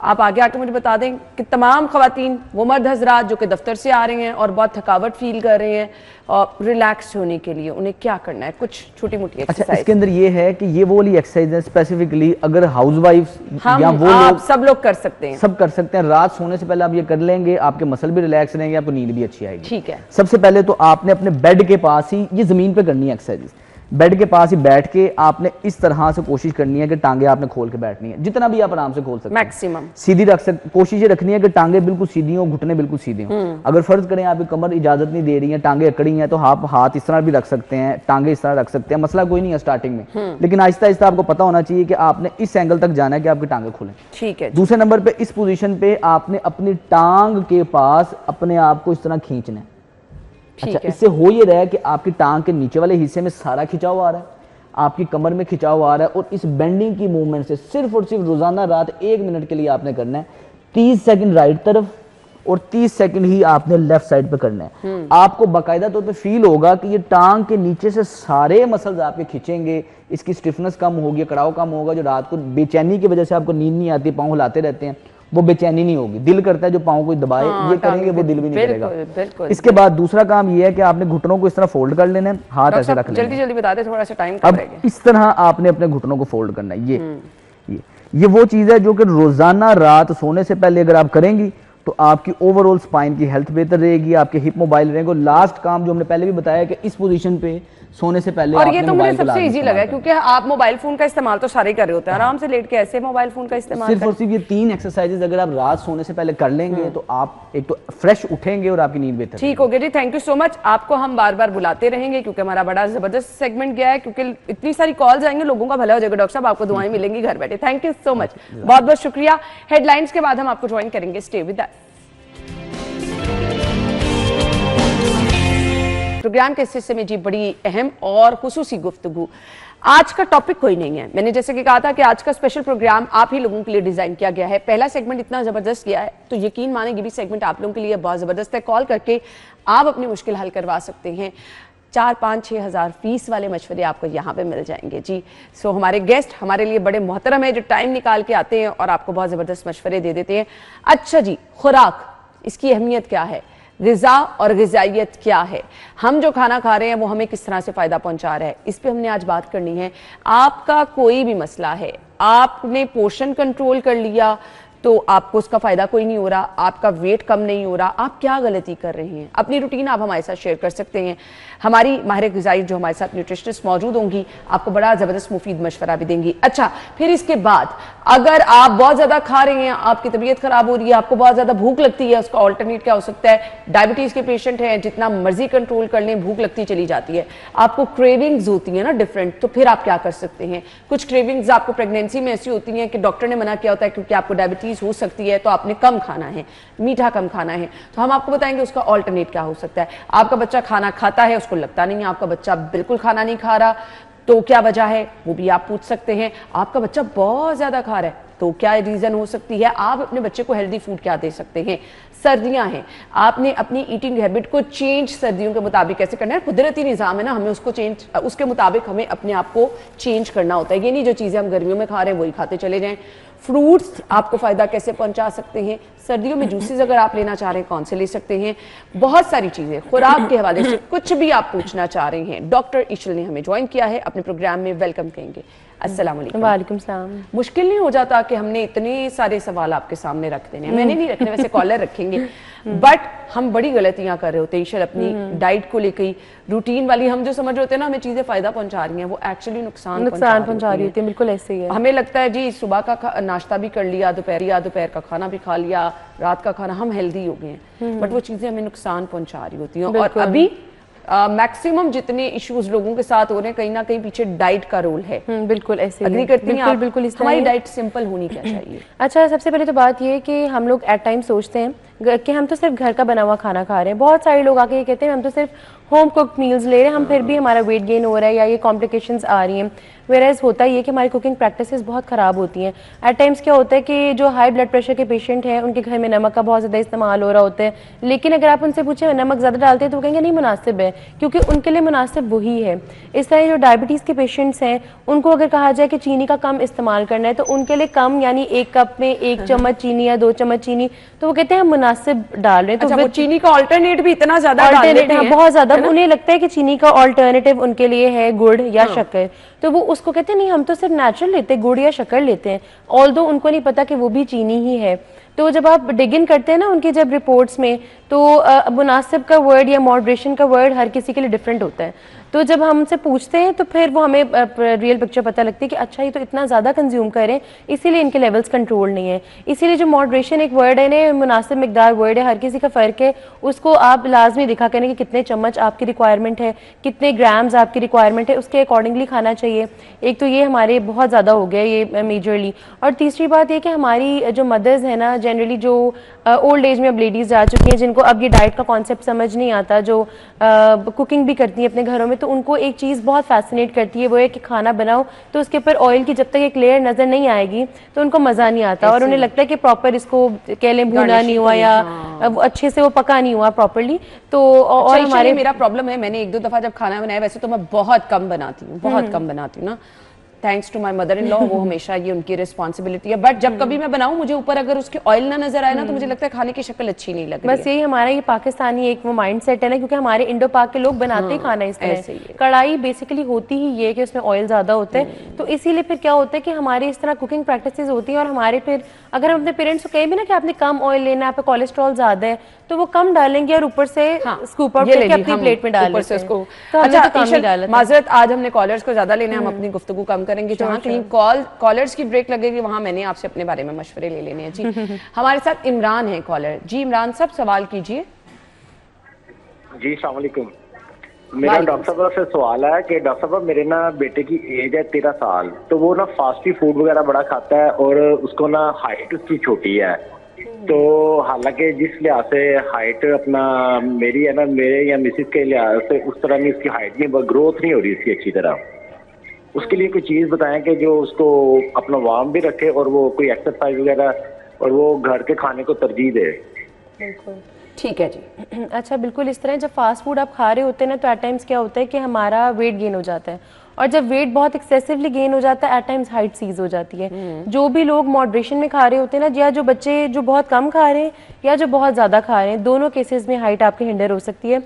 आप आगे आके मुझे बता दें कि तमाम खवातीन, वो मर्द हजरात जो कि दफ्तर से आ रहे हैं और बहुत थकावट फील कर रहे हैं, और रिलैक्स होने के लिए उन्हें क्या करना है, कुछ छोटी मोटी एक्सरसाइज। अच्छा, इसके अंदर ये है कि ये वो वाली एक्सरसाइज है स्पेसिफिकली अगर हाउसवाइफ्स या वो आप सब लोग कर सकते हैं, सब कर सकते हैं। रात सोने से पहले आप ये कर लेंगे, आपके मसल भी रिलैक्स रहेंगे, आपको नींद भी अच्छी आएगी। ठीक है। सबसे पहले तो आपने अपने बेड के पास ही, ये जमीन पे करनी है एक्सरसाइज, बेड के पास ही बैठ के आपने इस तरह से कोशिश करनी है कि टांगे आपने खोल के बैठनी है, जितना भी आप आराम से खोल सकते हैं, मैक्सिमम सीधी रख सकते। कोशिश ये रखनी है कि टांगे बिल्कुल सीधी हो, घुटने बिल्कुल सीधे हों। अगर फर्ज करें आपकी कमर इजाजत नहीं दे रही है, टांगे अकड़ी हैं, तो आप हाथ इस तरह भी रख सकते हैं, टांगे इस तरह रख सकते हैं, मसला कोई नहीं है स्टार्टिंग में। लेकिन आहिस्ता आहिस्ता आपको पता होना चाहिए कि आपने इस एंगल तक जाना है कि आपकी टांगे खुलें। ठीक है। दूसरे नंबर पे इस पोजीशन पे आपने अपनी टांग के पास अपने आप को इस तरह खींचना है। अच्छा, इससे हो ये रहा है कि आपकी टांग के नीचे वाले हिस्से में सारा खिंचाव आ रहा है, आपकी कमर में खिंचाव आ रहा है, और इस बेंडिंग की मूवमेंट से सिर्फ और सिर्फ रोजाना रात 1 मिनट के लिए आपने करना है। 30 सेकंड राइट तरफ, और 30 सेकंड ही आपने लेफ्ट साइड पे करना है। आपको बाकायदा तौर पे फील होगा कि ये टांग के नीचे से सारे मसल्स आपके खींचेंगे, इसकी स्टिफनेस कम होगी, कड़ाव कम होगा। जो रात को बेचैनी की वजह से आपको नींद नहीं आती, पाँव हिलाते रहते हैं, वो बेचैनी नहीं होगी। दिल करता है जो पाँव को दबाए, ये करेंगे वो दिल भी नहीं करेगा। इसके बाद दूसरा काम ये है कि आपने घुटनों को इस तरह फोल्ड कर लेना है, हाथ ऐसे रख लेना है। जल्दी जल्दी बता दे, थोड़ा सा टाइम अब इस तरह आपने अपने घुटनों को फोल्ड करना है। ये वो चीज है जो कि रोजाना रात सोने से पहले अगर आप करेंगी तो आपकी ओवरऑल स्पाइन की हेल्थ बेहतर रहेगी, आपके हिप मोबाइल रहेंगे। लास्ट काम जो हमने पहले भी बताया कि इस पोजीशन पे सोने से पहले और ये तो मुझे सबसे इजी लगा क्योंकि आप मोबाइल फोन का इस्तेमाल तो सारे कर रहे होते हैं, आराम से लेट के ऐसे मोबाइल फोन का इस्तेमाल सिर्फ और सिर्फ ये 3 एक्सरसाइजेज अगर आप रात सोने से पहले कर लेंगे तो आप एक तो फ्रेश उठेंगे और आपकी नींद बेहतर। ठीक हो गया जी, थैंक यू सो मच। आपको हम बार बार बुलाते रहेंगे क्योंकि हमारा बड़ा जबरदस्त सेगमेंट गया है, क्योंकि इतनी सारी कॉल्स आएंगे, लोगों का भला हो जाएगा। डॉक्टर साहब आपको दुआएं मिलेंगी घर बैठे। थैंक यू सो मच, बहुत बहुत शुक्रिया। हेडलाइंस के बाद हम आपको ज्वाइन करेंगे, स्टे विद अस। प्रोग्राम के इस हिस्से में जी बड़ी अहम और खुसूसी गुफ्तगू। आज का टॉपिक कोई नहीं है, मैंने जैसे कि कहा था कि आज का स्पेशल प्रोग्राम आप ही लोगों के लिए डिजाइन किया गया है। पहला सेगमेंट इतना जबरदस्त किया है तो यकीन माने ये भी सेगमेंट आप लोगों के लिए बहुत जबरदस्त है। कॉल करके आप अपनी मुश्किल हल करवा सकते हैं। 4, 5, 6 हज़ार फीस वाले मशवरे आपको यहाँ पे मिल जाएंगे जी। सो हमारे गेस्ट हमारे लिए बड़े मोहतरम है जो टाइम निकाल के आते हैं और आपको बहुत जबरदस्त मशवरे दे देते हैं। अच्छा जी, खुराक, इसकी अहमियत क्या है, ग़िज़ा और ग़िज़ाइयत क्या है, हम जो खाना खा रहे हैं वो हमें किस तरह से फ़ायदा पहुंचा रहा है, इस पे हमने आज बात करनी है। आपका कोई भी मसला है, आपने पोर्शन कंट्रोल कर लिया तो आपको उसका फ़ायदा कोई नहीं हो रहा, आपका वेट कम नहीं हो रहा, आप क्या गलती कर रहे हैं, अपनी रूटीन आप हमारे साथ शेयर कर सकते हैं। हमारी माहिर ग़िज़ाई जो हमारे साथ न्यूट्रिशनिस्ट मौजूद होंगी आपको बड़ा ज़बरदस्त मुफीद मशवरा भी देंगी। अच्छा, फिर इसके बाद अगर आप बहुत ज़्यादा खा रहे हैं, आपकी तबीयत ख़राब हो रही है, आपको बहुत ज़्यादा भूख लगती है, उसका ऑल्टरनेट क्या हो सकता है। डायबिटीज़ के पेशेंट हैं, जितना मर्जी कंट्रोल कर लें भूख लगती चली जाती है, आपको क्रेविंग्स होती है ना डिफरेंट, तो फिर आप क्या कर सकते हैं। कुछ क्रेविंग्स आपको प्रेगनेंसी में ऐसी होती हैं कि डॉक्टर ने मना किया होता है क्योंकि आपको डायबिटीज़ हो सकती है तो आपने कम खाना है, मीठा कम खाना है, तो हम आपको बताएंगे उसका ऑल्टरनेट क्या हो सकता है। आपका बच्चा खाना खाता है, उसको लगता नहीं है, आपका बच्चा बिल्कुल खाना नहीं खा रहा, तो क्या वजह है वो भी आप पूछ सकते हैं। आपका बच्चा बहुत ज्यादा खा रहा है तो क्या रीजन हो सकती है, आप अपने बच्चे को हेल्दी फूड क्या दे सकते हैं। सर्दियां हैं, आपने अपनी ईटिंग हैबिट को चेंज सर्दियों के मुताबिक कैसे करना है। कुदरती निज़ाम है ना, हमें उसको चेंज, उसके मुताबिक हमें अपने आप को चेंज करना होता है। ये नहीं जो चीज़ें हम गर्मियों में खा रहे हैं वही खाते चले जाएं। फ्रूट्स आपको फ़ायदा कैसे पहुंचा सकते हैं, सर्दियों में जूसेस अगर आप लेना चाह रहे हैं कौन से ले सकते हैं, बहुत सारी चीज़ें खुराक के हवाले से कुछ भी आप पूछना चाह रहे हैं, डॉक्टर इशल ने हमें ज्वाइन किया है अपने प्रोग्राम में, वेलकम कहेंगे। अस्सलाम वालेकुम। वालेकुम सलाम। मुश्किल नहीं हो जाता कि हमने इतने सारे सवाल आपके सामने रख देने हैं, मैंने नहीं रखने, वैसे कॉलर रखेंगे, बट हम बड़ी गलतियां कर रहे होते हैं ईशल अपनी डाइट को लेकर, रूटीन वाली हम जो समझ रहे होते हैं ना हमें चीजें फायदा पहुंचा रही हैं, वो एक्चुअली नुकसान पहुंचा रही होती है। बिल्कुल ऐसे ही है। हमें लगता है जी सुबह का नाश्ता भी कर लिया, दोपहर का खाना भी खा लिया, रात का खाना, हम हेल्दी हो गए हैं, बट वो चीजें हमें नुकसान पहुंचा रही होती हैं। और अभी मैक्सिमम जितने इश्यूज लोगों के साथ हो रहे हैं कहीं ना कहीं पीछे डाइट का रोल है। बिल्कुल ऐसे अग्री करती हैं आप? बिल्कुल हमारी डाइट सिंपल होनी क्या चाहिए? अच्छा, सबसे पहले तो बात ये है कि हम लोग एट टाइम सोचते हैं कि हम तो सिर्फ घर का बना हुआ खाना खा रहे हैं। बहुत सारे लोग आके ये कहते हैं हम तो सिर्फ होम कुक्ड मील्स ले रहे हैं, हम फिर भी हमारा वेट गेन हो रहा है या ये कॉम्प्लिकेशंस आ रही हैं। वेराइज होता ही है कि हमारी कुकिंग प्रैक्टिसेस बहुत ख़राब होती हैं। एट टाइम्स क्या होता है कि जो हाई ब्लड प्रेशर के पेशेंट हैं उनके घर में नमक का बहुत ज़्यादा इस्तेमाल हो रहा होता है, लेकिन अगर आप उनसे पूछें नमक ज़्यादा डालते हैं तो वो कहेंगे नहीं मुनासिब है, क्योंकि उनके लिए मुनासिब वही है। इस तरह जो डायबिटीज़ के पेशेंट्स हैं उनको अगर कहा जाए कि चीनी का कम इस्तेमाल करना है तो उनके लिए कम, यानी 1 कप में 1 चम्मच चीनी या 2 चम्मच चीनी, तो वो कहते हैं हम मुनासिब डाल रहे हैं। तो वो चीनी का ऑल्टरनेट भी इतना ज़्यादा बहुत ज़्यादा, उन्हें लगता है कि चीनी का ऑल्टरनेटिव उनके लिए है गुड़ या शक्कर, तो वो उसको कहते हैं नहीं हम तो सिर्फ नेचुरल लेते हैं, गुड़ या शक्कर लेते हैं, ऑल्दो उनको नहीं पता कि वो भी चीनी ही है। तो जब आप डिग इन करते हैं ना उनकी जब रिपोर्ट्स में, तो मुनासिब का वर्ड या मॉडरेशन का वर्ड हर किसी के लिए डिफरेंट होता है। तो जब हम उनसे पूछते हैं तो फिर वो हमें रियल पिक्चर पता लगती है कि अच्छा ये तो इतना ज़्यादा कंज्यूम करें इसीलिए इनके लेवल्स कंट्रोल नहीं है। इसीलिए जो मॉडरेशन एक वर्ड है ना, मुनासिब मिकदार वर्ड है, हर किसी का फ़र्क है, उसको आप लाजमी दिखा करें कि कितने चम्मच आपकी रिक्वायरमेंट है, कितने ग्राम्स आपकी रिक्वायरमेंट है, उसके अकॉर्डिंगली खाना चाहिए। एक तो ये हमारे बहुत ज़्यादा हो गया ये मेजरली। और तीसरी बात ये कि हमारी जो मदर्स हैं ना, जनरली जो ओल्ड एज में अब लेडीज़ जा चुकी हैं जिनको अब ये डाइट का कॉन्सेप्ट समझ नहीं आता, जो कुकिंग भी करती हैं अपने घरों में, तो उनको एक चीज़ बहुत फैसिनेट करती है, वो है कि खाना बनाओ तो उसके ऊपर ऑयल की जब तक एक लेयर नज़र नहीं आएगी तो उनको मज़ा नहीं आता, और उन्हें लगता है कि प्रॉपर इसको कह लें भुना नहीं हुआ या अच्छे से वो पका नहीं हुआ प्रॉपरली। तो और हमारे मेरा प्रॉब्लम है, मैंने 1-2 दफ़ा जब खाना बनाया, वैसे तो मैं बहुत कम बनाती हूँ, बहुत कम बनाती हूँ ना, thanks to my mother in law, वो हमेशा ये उनकी रिस्पॉन्सिबिलिटी है, बट जब कभी मैं बनाऊं मुझे ऊपर अगर उसके ऑयल ना नजर आए ना तो मुझे लगता है खाने की शक्ल अच्छी नहीं लग रही। बस यही हमारा ये पाकिस्तानी एक वो माइंड सेट है ना, क्योंकि हमारे इंडो पाक के लोग बनाते ही खाना इस तरह। कढ़ाई बेसिकली होती ही ये कि उसमें ऑयल ज्यादा होता है, तो इसीलिए फिर क्या होता है कि हमारी इस तरह कुकिंग प्रैक्टिसेस होती हैं, और हमारे फिर अगर हम अपने पेरेंट्स को कहें भी ना कि आपने कम ऑयल लेना है, आप पे कोलेस्ट्रॉल ज्यादा है, तो वो कम डालेंगे और ऊपर से स्कूप आउट करके अपनी प्लेट में डाल लेते हैं। तो अच्छा कम ही डाला। माजरत, आज हमने कॉलर्स को ज्यादा लेना है, हम अपनी गुफ्तगू कम करेंगे, जहाँ कहीं कॉलर्स की ब्रेक लगेगी वहां मैंने आपसे अपने बारे में मशवरे ले लेने हैं जी। हमारे साथ इमरान है कॉलर जी। इमरान साहब सवाल कीजिए। जी अस्सलाम वालेकुम। मेरा डॉक्टर साहब से सवाल है कि डॉक्टर साहब मेरे ना बेटे की एज है 13 साल, तो वो ना फास्ट फूड वगैरह बड़ा खाता है और उसको ना हाइट उसकी छोटी है, तो हालांकि जिस लिहाज से हाइट अपना मेरी है ना, मेरे या मिसिस के लिहाज से उस तरह में उसकी हाइट नहीं, ग्रोथ नहीं हो रही इसकी अच्छी तरह। उसके लिए कोई चीज़ बताएं कि जो उसको अपना वार्म भी रखे और वो कोई एक्सरसाइज वगैरह और वो घर के खाने को तरजीह दे। बिल्कुल ठीक है जी। अच्छा बिल्कुल इस तरह जब फास्ट फूड आप खा रहे होते हैं ना, तो एट टाइम्स क्या होता है कि हमारा वेट गेन हो जाता है, और जब वेट बहुत एक्सेसिवली गेन हो जाता है एट टाइम्स हाइट सीज हो जाती है। जो भी लोग मॉडरेशन में खा रहे होते हैं ना, या जो बच्चे जो बहुत कम खा रहे हैं या जो बहुत ज़्यादा खा रहे हैं, दोनों केसेस में हाइट आपके हिंडर हो सकती है।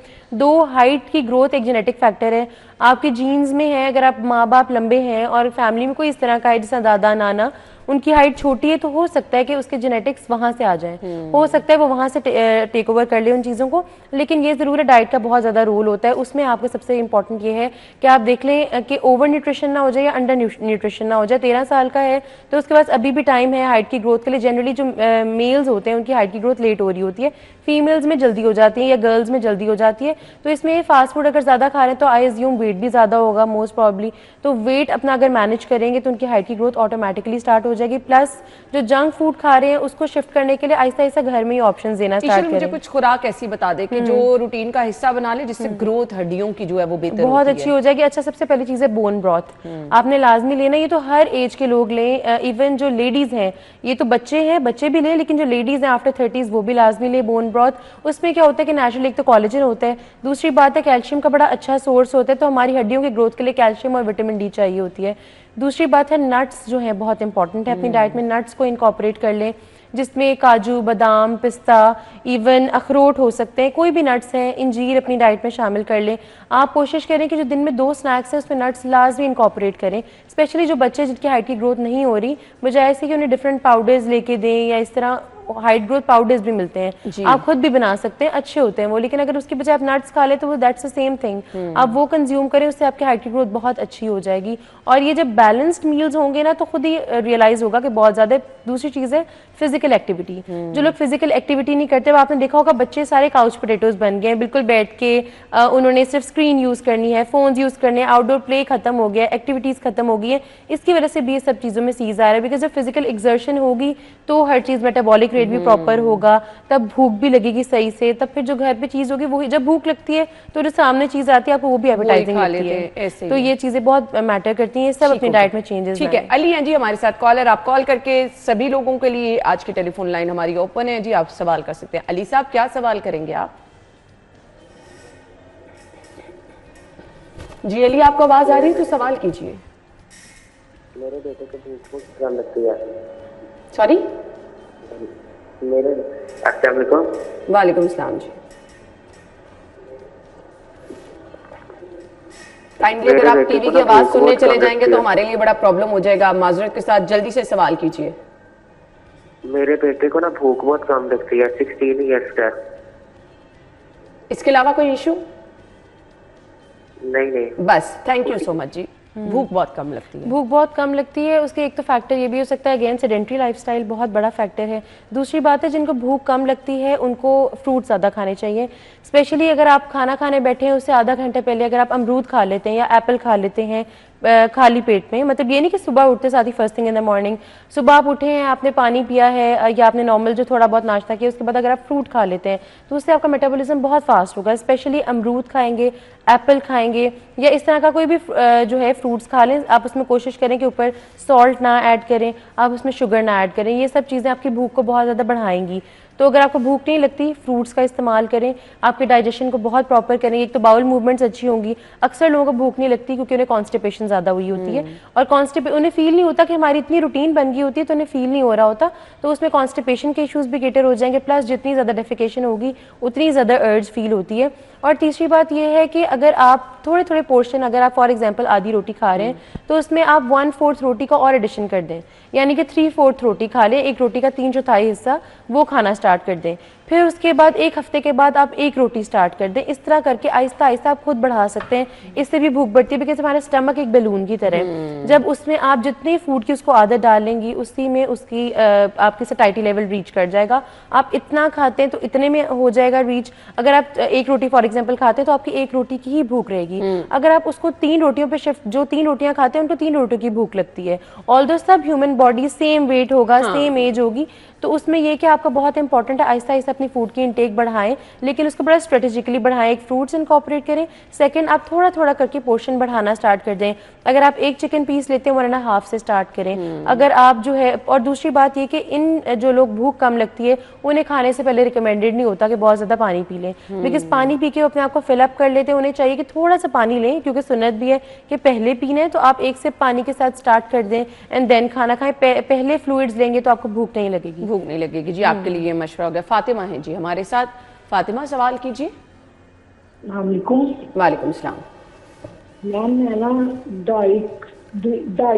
हाइट की ग्रोथ एक जेनेटिक फैक्टर है, आपके जीन्स में है। अगर आप माँ बाप लंबे हैं और फैमिली में कोई इस तरह का है जैसा दादा नाना, उनकी हाइट छोटी है, तो हो सकता है कि उसके जेनेटिक्स वहाँ से आ जाएं, हो सकता है वो वहाँ से टेक ओवर कर ले उन चीज़ों को। लेकिन ये ज़रूर है डाइट का बहुत ज़्यादा रोल होता है उसमें। आपको सबसे इंपॉर्टेंट ये है कि आप देख लें कि ओवर न्यूट्रिशन ना हो जाए या अंडर न्यूट्रिशन ना हो जाए। 13 साल का है तो उसके पास अभी भी टाइम है हाइट की ग्रोथ के लिए। जनरली जो मेल्स होते हैं उनकी हाइट की ग्रोथ लेट हो रही होती है, फीमेल्स में जल्दी हो जाती है या गर्ल्स में जल्दी हो जाती है। तो इसमें फास्ट फूड अगर ज़्यादा खा रहे हैं तो आई एज्यूम वेट भी ज़्यादा होगा मोस्ट प्रॉब्ली। तो वेट अपना अगर मैनेज करेंगे तो उनकी हाइट की ग्रोथ ऑटोमेटिकली स्टार्ट हो जाएगी। प्लस जो जंक फूड खा रहे हैं उसको शिफ्ट करने के लिए आहिस्ता आहिस्ता घर में ही ऑप्शंस देना स्टार्ट करें। मुझे कुछ खुराक ऐसी बता दे कि जो रूटीन का हिस्सा बना ले, जिससे ग्रोथ हड्डियों की जो है वो बेहतर बहुत अच्छी हो जाएगी। अच्छा सबसे पहली चीज़ है बोन ब्रॉथ, आपने लाजमी लेना। ये तो हर एज के लोग लें, इवन जो लेडीज़ हैं, ये तो बच्चे हैं, बच्चे भी लें, लेकिन जो लेडीज़ हैं आफ्टर 30s वो भी लाजमी लें बोन ब्रॉथ। उसमें क्या होता है कि नेचुरली एक तो कोलेजन होता है, दूसरी बात है कैल्शियम का बड़ा अच्छा सोर्स होता है, तो हमारी हड्डियों की ग्रोथ के लिए कैल्शियम और विटामिन डी चाहिए होती है। दूसरी बात है नट्स जो है बहुत इंपॉर्टेंट है, अपनी डाइट में नट्स को इनकॉर्पोरेट कर लें, जिसमें काजू बादाम पिस्ता इवन अखरोट हो सकते हैं, कोई भी नट्स हैं, इंजीर अपनी डाइट में शामिल कर लें। आप कोशिश करें कि जो दिन में 2 स्नैक्स हैं उसमें नट्स लाजमी इनकॉर्पोरेट करें, स्पेशली जो बच्चे जिनकी हाइट की ग्रोथ नहीं हो रही, बजाय ऐसे कि उन्हें डिफरेंट पाउडर्स लेके दें या इस तरह हाइट ग्रोथ पाउडर्स भी मिलते हैं, आप खुद भी बना सकते हैं, अच्छे होते हैं वो, लेकिन अगर उसके बजाय आप नट्स खा ले तो वो दैट्स द सेम थिंग, आप वो कंज्यूम करें, उससे आपकी हाइट की ग्रोथ बहुत अच्छी हो जाएगी। और ये जब बैलेंस्ड मील्स होंगे ना तो खुद ही रियलाइज होगा कि बहुत ज़्यादा। दूसरी चीज़ है फिजिकल एक्टिविटी, जो लोग फिजिकल एक्टिविटी नहीं करते, वो आपने देखा होगा बच्चे सारे काउच पोटेटोज बन गए हैं, बिल्कुल बैठ के उन्होंने सिर्फ स्क्रीन यूज़ करनी है, फ़ोन यूज़ करने, आउटडोर प्ले खत्म हो गया, एक्टिविटीज़ खत्म हो गई है। इसकी वजह से भी ये सब चीज़ों में सीज आ रहा है, बिकॉज जब फिजिकल एक्सर्शन होगी तो हर चीज़ मेटाबॉलिक रेट भी प्रॉपर होगा, तब भूख भी लगेगी सही से, तब फिर जो घर पे चीज़ होगी वही, जब भूख लगती है तो जो सामने चीज़ आती है आपको वो भी एपेटाइजिंग लगती है। तो ये चीज़ें बहुत मैटर करती हैं, सब अपनी डाइट में चेंजेस। ठीक है अली हैं जी हमारे साथ कॉलर, आप कॉल करके सभी लोगों के लिए आज की टेलीफोन लाइन हमारी ओपन है जी, आप सवाल कर सकते हैं। अली साहब क्या सवाल करेंगे आप? जी अली आपको आवाज आ रही है तो सवाल कीजिए। मेरे बेटे को भूख बहुत कम लगती है। सॉरी मेरे अस्सलाम वालेकुम। वालेकुम सलाम जी। काइंडली अगर आप टीवी की आवाज सुनने चले जाएंगे तो हमारे लिए बड़ा प्रॉब्लम हो जाएगा। माजरत के साथ जल्दी से सवाल कीजिए। मेरे बेटे को ना भूख बहुत कम लगती है, 16 ईयर्स का। इसके अलावा कोई इशू? नहीं बस थैंक यू सो मच जी। भूख बहुत कम लगती है। भूख बहुत कम लगती है, उसके एक तो फैक्टर ये भी हो सकता है, अगेन सेडेंट्री लाइफस्टाइल बहुत बड़ा फैक्टर है। दूसरी बात है जिनको भूख कम लगती है उनको फ्रूट ज़्यादा खाने चाहिए, स्पेशली अगर आप खाना खाने बैठे हैं उससे आधा घंटे पहले अगर आप अमरूद खा लेते हैं या एप्पल खा लेते हैं खाली पेट में, मतलब ये नहीं कि सुबह उठते साथ ही first thing in the morning, सुबह आप उठे हैं, आपने पानी पिया है या आपने नॉर्मल जो थोड़ा बहुत नाश्ता किया, उसके बाद अगर आप फ्रूट खा लेते हैं तो उससे आपका मेटाबॉलिज्म बहुत फास्ट होगा। स्पेशली अमरूद खाएंगे, एप्पल खाएंगे या इस तरह का कोई भी जो है फ्रूट्स खा लें। आप उसमें कोशिश करें कि ऊपर सॉल्ट ना ऐड करें, आप उसमें शुगर ना ऐड करें। ये सब चीज़ें आपकी भूख को बहुत ज़्यादा बढ़ाएंगी। तो अगर आपको भूख नहीं लगती, फ्रूट्स का इस्तेमाल करें, आपके डाइजेशन को बहुत प्रॉपर करें। एक तो बाउल मूवमेंट्स अच्छी होंगी। अक्सर लोगों को भूख नहीं लगती क्योंकि उन्हें कॉन्स्टिपेशन ज़्यादा हुई होती है और उन्हें फील नहीं होता कि हमारी इतनी रूटीन बन गई होती है, तो उन्हें फील नहीं हो रहा होता, तो उसमें कॉन्स्टिपेशन के इश्यूज भी केटर हो जाएंगे। प्लस जितनी ज़्यादा डेफिकेशन होगी उतनी ज़्यादा अर्ज फील होती है। और तीसरी बात यह है कि अगर आप थोड़े थोड़े पोर्शन, अगर आप फॉर एग्जांपल आधी रोटी खा रहे हैं तो उसमें आप 1/4 रोटी का और एडिशन कर दें, यानी कि 3/4 रोटी खा लें, एक रोटी का 3/4 हिस्सा वो खाना स्टार्ट कर दें। फिर उसके बाद एक हफ्ते के बाद आप एक रोटी स्टार्ट कर दें। इस तरह करके आहिस्ता आहिस्ता आप खुद बढ़ा सकते हैं। इससे भी भूख बढ़ती है, बिकॉज हमारा स्टमक एक बैलून की तरह है। जब उसमें आप जितनी फूड की उसको आदत डालेंगी, उसी में उसकी आपकी सैटिस्फैक्शन लेवल रीच कर जाएगा। आप इतना खाते हैं तो इतने में हो जाएगा रीच। अगर आप एक रोटी फॉर एग्जाम्पल खाते हैं तो आपकी एक रोटी की ही भूख रहेगी। अगर आप उसको 3 रोटियों पे शिफ्ट, जो 3 रोटियां खाते हैं उनको 3 रोटियों की भूख लगती है। ऑल्दो सब ह्यूमन बॉडी सेम वेट होगा, सेम एज होगी, तो उसमें ये कि आपका बहुत इंपॉर्टेंट है आहिस्ता आहिस्ता अपनी फूड की इंटेक बढ़ाएं, लेकिन उसको बड़ा स्ट्रेटेजिकली बढ़ाएं। एक फ्रूट्स इनकॉर्पोरेट करें। सेकंड, आप थोड़ा थोड़ा करके पोर्शन बढ़ाना स्टार्ट कर दें। अगर आप एक चिकन पीस लेते हैं 1.5 से स्टार्ट करें। अगर आप जो है, और दूसरी बात ये कि इन जो लोग भूख कम लगती है उन्हें खाने से पहले रिकमेंडेड नहीं होता कि बहुत ज़्यादा पानी पी लें, बिकॉज पानी पी के वो अपने आप को फिलअप कर लेते हैं। उन्हें चाहिए कि थोड़ा सा पानी लें, क्योंकि सुन्नत भी है कि पहले पीना है तो आप 1 सिप पानी के साथ स्टार्ट कर दें एंड देन खाना खाएं। पहले फ्लूइड्स लेंगे तो आपको भूख नहीं लगेगी। भूख नहीं लगेगी जी। आपके लिए मशवरा हो गया। फातिमा है जी हमारे साथ। फातिमा, सवाल कीजिए। वालेकुम सलाम। मैम मैं ना डाइट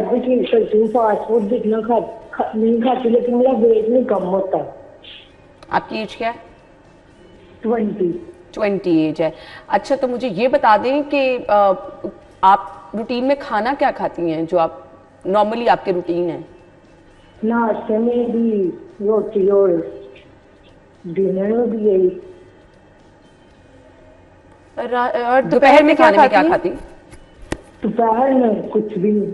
भी ठीक करती हूँ, फास्ट फूड जितना नहीं खाती, लेकिन मेरा वेट नहीं कम होता। आपकी एज क्या है? 20 एज है। अच्छा, तो मुझे ये बता दें कि आप रूटीन में खाना क्या खाती हैं, जो आप नॉर्मली आपके रूटीन है? नाश्ते में भी रोटी और डिनर में भी यही। और दोपहर में खाने में क्या खाती? दोपहर में कुछ भी नहीं।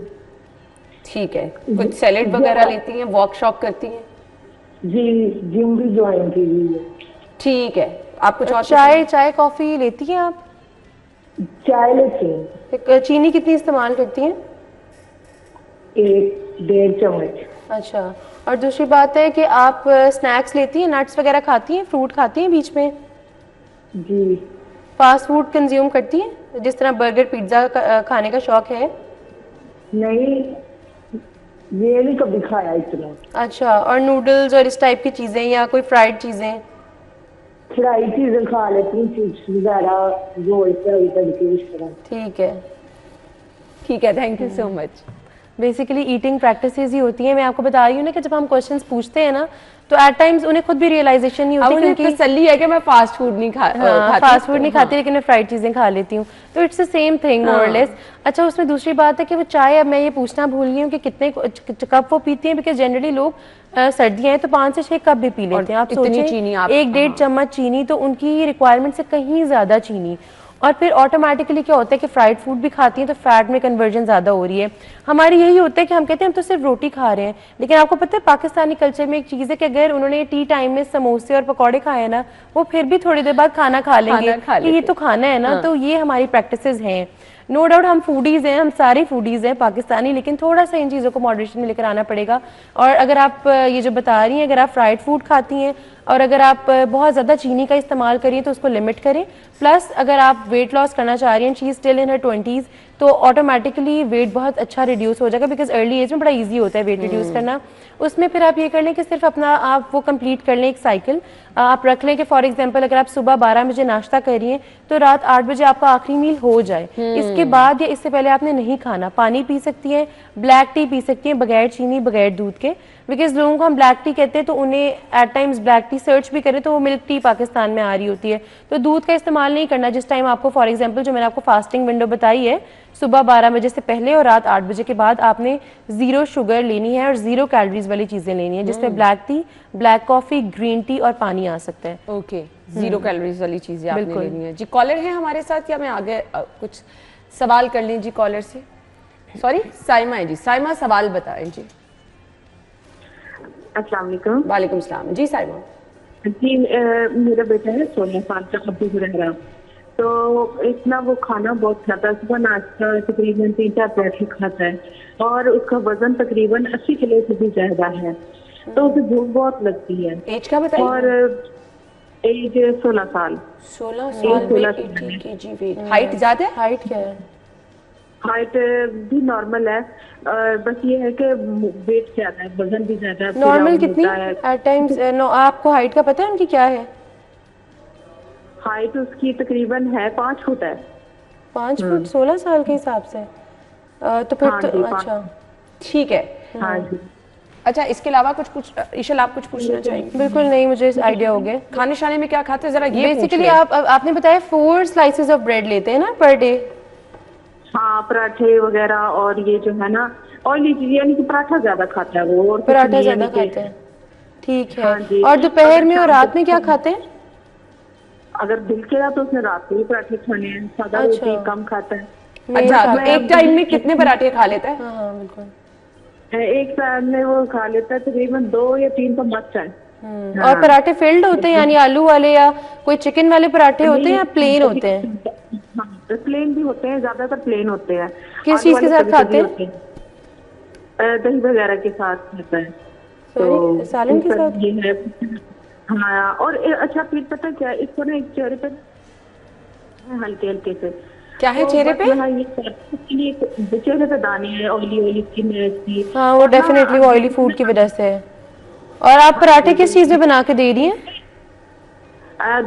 ठीक है। कुछ सैलेड वगैरह लेती हैं, वॉक शॉक करती हैं? जी, जिम भी ज्वाइन की हुई है। ठीक है। आप कुछ और? चाय कॉफी लेती हैं आप? चाय लेती हैं। चीनी कितनी इस्तेमाल करती हैं? 1-1.5 चम्मच। अच्छा, और दूसरी बात है कि आप स्नैक्स लेती हैं, नट्स वगैरह खाती हैं, फ्रूट खाती हैं बीच में? जी। फास्ट फूड कंज्यूम करती हैं, जिस तरह बर्गर पिज्ज़ा खाने का शौक है? नहीं, ये नहीं कभी खाया इतना। अच्छा, और नूडल्स और इस टाइप की चीज़ें या कोई फ्राइड चीज़ें? फ्राइड चीज़ें खा लेती हूँ, चिप्स वगैरह, रोल फ्राई करके इस तरह। ठीक है, thank you so much. Basically eating practices ही होती हैं। मैं आपको बता रही हूँ ना कि जब हम क्वेश्चंस पूछते हैं ना तो एट टाइम्स उन्हें खुद भी रियलाइजेशन नहीं होती, क्योंकि तसल्ली है कि मैं फास्ट फूड नहीं खाती, फास्ट फूड नहीं खाती, लेकिन मैं फ्राइड चीजें खा लेती हूँ, तो it's the same thing more और लेस। अच्छा, उसमें दूसरी बात है कि वो चाय, अब मैं ये पूछना भूल गई हूँ कि कितने कप वो पीती हैं, बिकॉज जनरली लोग सर्दियाँ हैं तो 5 से 6 कप भी पी लेते हैं। आप सोचिए 1-1.5 चम्मच चीनी, तो उनकी रिक्वायरमेंट से कहीं ज्यादा चीनी। और फिर ऑटोमेटिकली क्या होता है कि फ्राइड फूड भी खाती हैं तो फैट में कन्वर्जन ज़्यादा हो रही है। हमारी यही होता है कि हम कहते हैं हम तो सिर्फ रोटी खा रहे हैं, लेकिन आपको पता है पाकिस्तानी कल्चर में एक चीज़ है कि अगर उन्होंने टी टाइम में समोसे और पकौड़े खाए ना, वो फिर भी थोड़ी देर बाद खाना खा लेंगे कि ये तो खाना है ना। तो ये हमारी प्रैक्टिसेस हैं। नो डाउट हम फूडीज़ हैं, हम सारे फूडीज़ हैं पाकिस्तानी, लेकिन थोड़ा सा इन चीज़ों को मॉडरेशन में लेकर आना पड़ेगा। और अगर आप ये जो बता रही हैं, अगर आप फ्राइड फूड खाती हैं और अगर आप बहुत ज़्यादा चीनी का इस्तेमाल करिए तो उसको लिमिट करें। प्लस अगर आप वेट लॉस करना चाह रही हैं, she is still in her 20s, तो ऑटोमेटिकली वेट बहुत अच्छा रिड्यूस हो जाएगा, बिकॉज अर्ली एज में बड़ा इजी होता है वेट रिड्यूस करना। उसमें फिर आप ये कर लें कि सिर्फ अपना आप वो कंप्लीट कर लें, एक साइकिल आप रख लें कि फॉर एग्जांपल अगर आप सुबह 12 बजे नाश्ता कर रही हैं तो रात 8 बजे आपका आखिरी मील हो जाए। इसके बाद या इससे पहले आपने नहीं खाना। पानी पी सकती हैं, ब्लैक टी पी सकती हैं बगैर चीनी बगैर दूध के, बिकॉज लोगों को हम ब्लैक टी कहते हैं तो उन्हें at times black tea search भी करें तो वो मिल्क टी पाकिस्तान में आ रही होती है। तो दूध का इस्तेमाल नहीं करना जिस टाइम आपको, फॉर एग्जांपल जो मैंने आपको फास्टिंग विंडो बताई है, सुबह 12 बजे से पहले और रात 8 बजे के बाद आपने 0 शुगर लेनी है और 0 कैलोरीज वाली चीजें लेनी है, जिसमें black T, black coffee, green tea और पानी आ सकता है। ओके, 0 कैलोरीज वाली चीजें आपने लेनी है। जी, कॉलर है हमारे साथ या मैं आगे कुछ सवाल कर लें जी कॉलर से? सॉरी साइमा है जी। साइमा सवाल बताएं जी। अस्सलाम वालेकुम। वालेकुम सलाम जी साइमा। जी मेरा बेटा है 16 साल का अभी रहा, तो इतना वो खाना बहुत खाता है, सुबह नाश्ता तकरीबन 3-4 पराठे खाता है और उसका वजन तकरीबन 80 किलो से भी ज्यादा है, तो उसे भूख बहुत लगती है। एज क्या बताइए? और एज 16 साल। 16 साल में 80 केजी वेट। हाइट ज्यादा है? हाइट क्या है? हाइट भी नॉर्मल है, बस ये है कि वेट ज्यादा है, वजन भी ज्यादा है। नॉर्मल कितनी? एट टाइम्स आपको हाइट का पता है उनकी क्या है? हाइट उसकी तकरीबन है 5 फुट है। 5 फुट 16 साल के हिसाब से? तो फिर हाँ तो जी, अच्छा ठीक है। हाँ जी। अच्छा इसके अलावा कुछ ईशल आप कुछ पूछना चाहेंगे? बिल्कुल नहीं, मुझे आइडिया हो गया। खाने शाने में क्या खाते हैं जरा ये बेसिकली आपने बताया 4 स्लाइसेस ऑफ ब्रेड लेते हैं ना पर डे? हाँ पराठे वगैरह, और ये जो है ना ऑयली चीज, यानी कि पराठा ज्यादा खाता है वो, और पराठा ज्यादा खाते हैं, ठीक है। हाँ जी। और दोपहर में और रात में क्या खाते हैं? अगर दिल किया तो उसने रात को भी पराठे खाने हैं, सादा रोटी कम खाता है। अच्छा तो एक टाइम में कितने पराठे खा लेता है? हाँ बिल्कुल। एक टाइम में वो खा लेता है तकरीबन 2 या 3 तो मस्त है। और पराठे फिल्ड होते हैं, यानी आलू वाले या कोई चिकन वाले पराठे होते हैं या प्लेन होते हैं? हाँ प्लेन भी होते हैं, ज्यादातर प्लेन होते हैं। किस चीज के साथ खाते हैं? दही वगैरह के साथ खाता है। तो सालन के साथ ये है। हाँ और अच्छा फिर पता क्या, इसको ना एक चेहरे पे हल्के हल्के से क्या है चेहरे पे? ये चेहरे पे दाने हैं, ऑयली स्किन है इसकी। हाँ वो डेफिनेटली वो ऑयली फूड की वजह से है। और आप पराठे किस चीज में बना के दे रही हैं?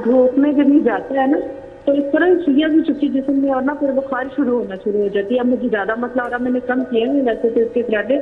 धूप में जब ये जाता है ना तो इस तरह सुइयां भी चुपकी जिसम में, और ना फिर बुखार शुरू हो जाती है। अब मुझे ज्यादा मसला हो रहा, मैंने कम किए हैं वैसे तो इसके पराठे,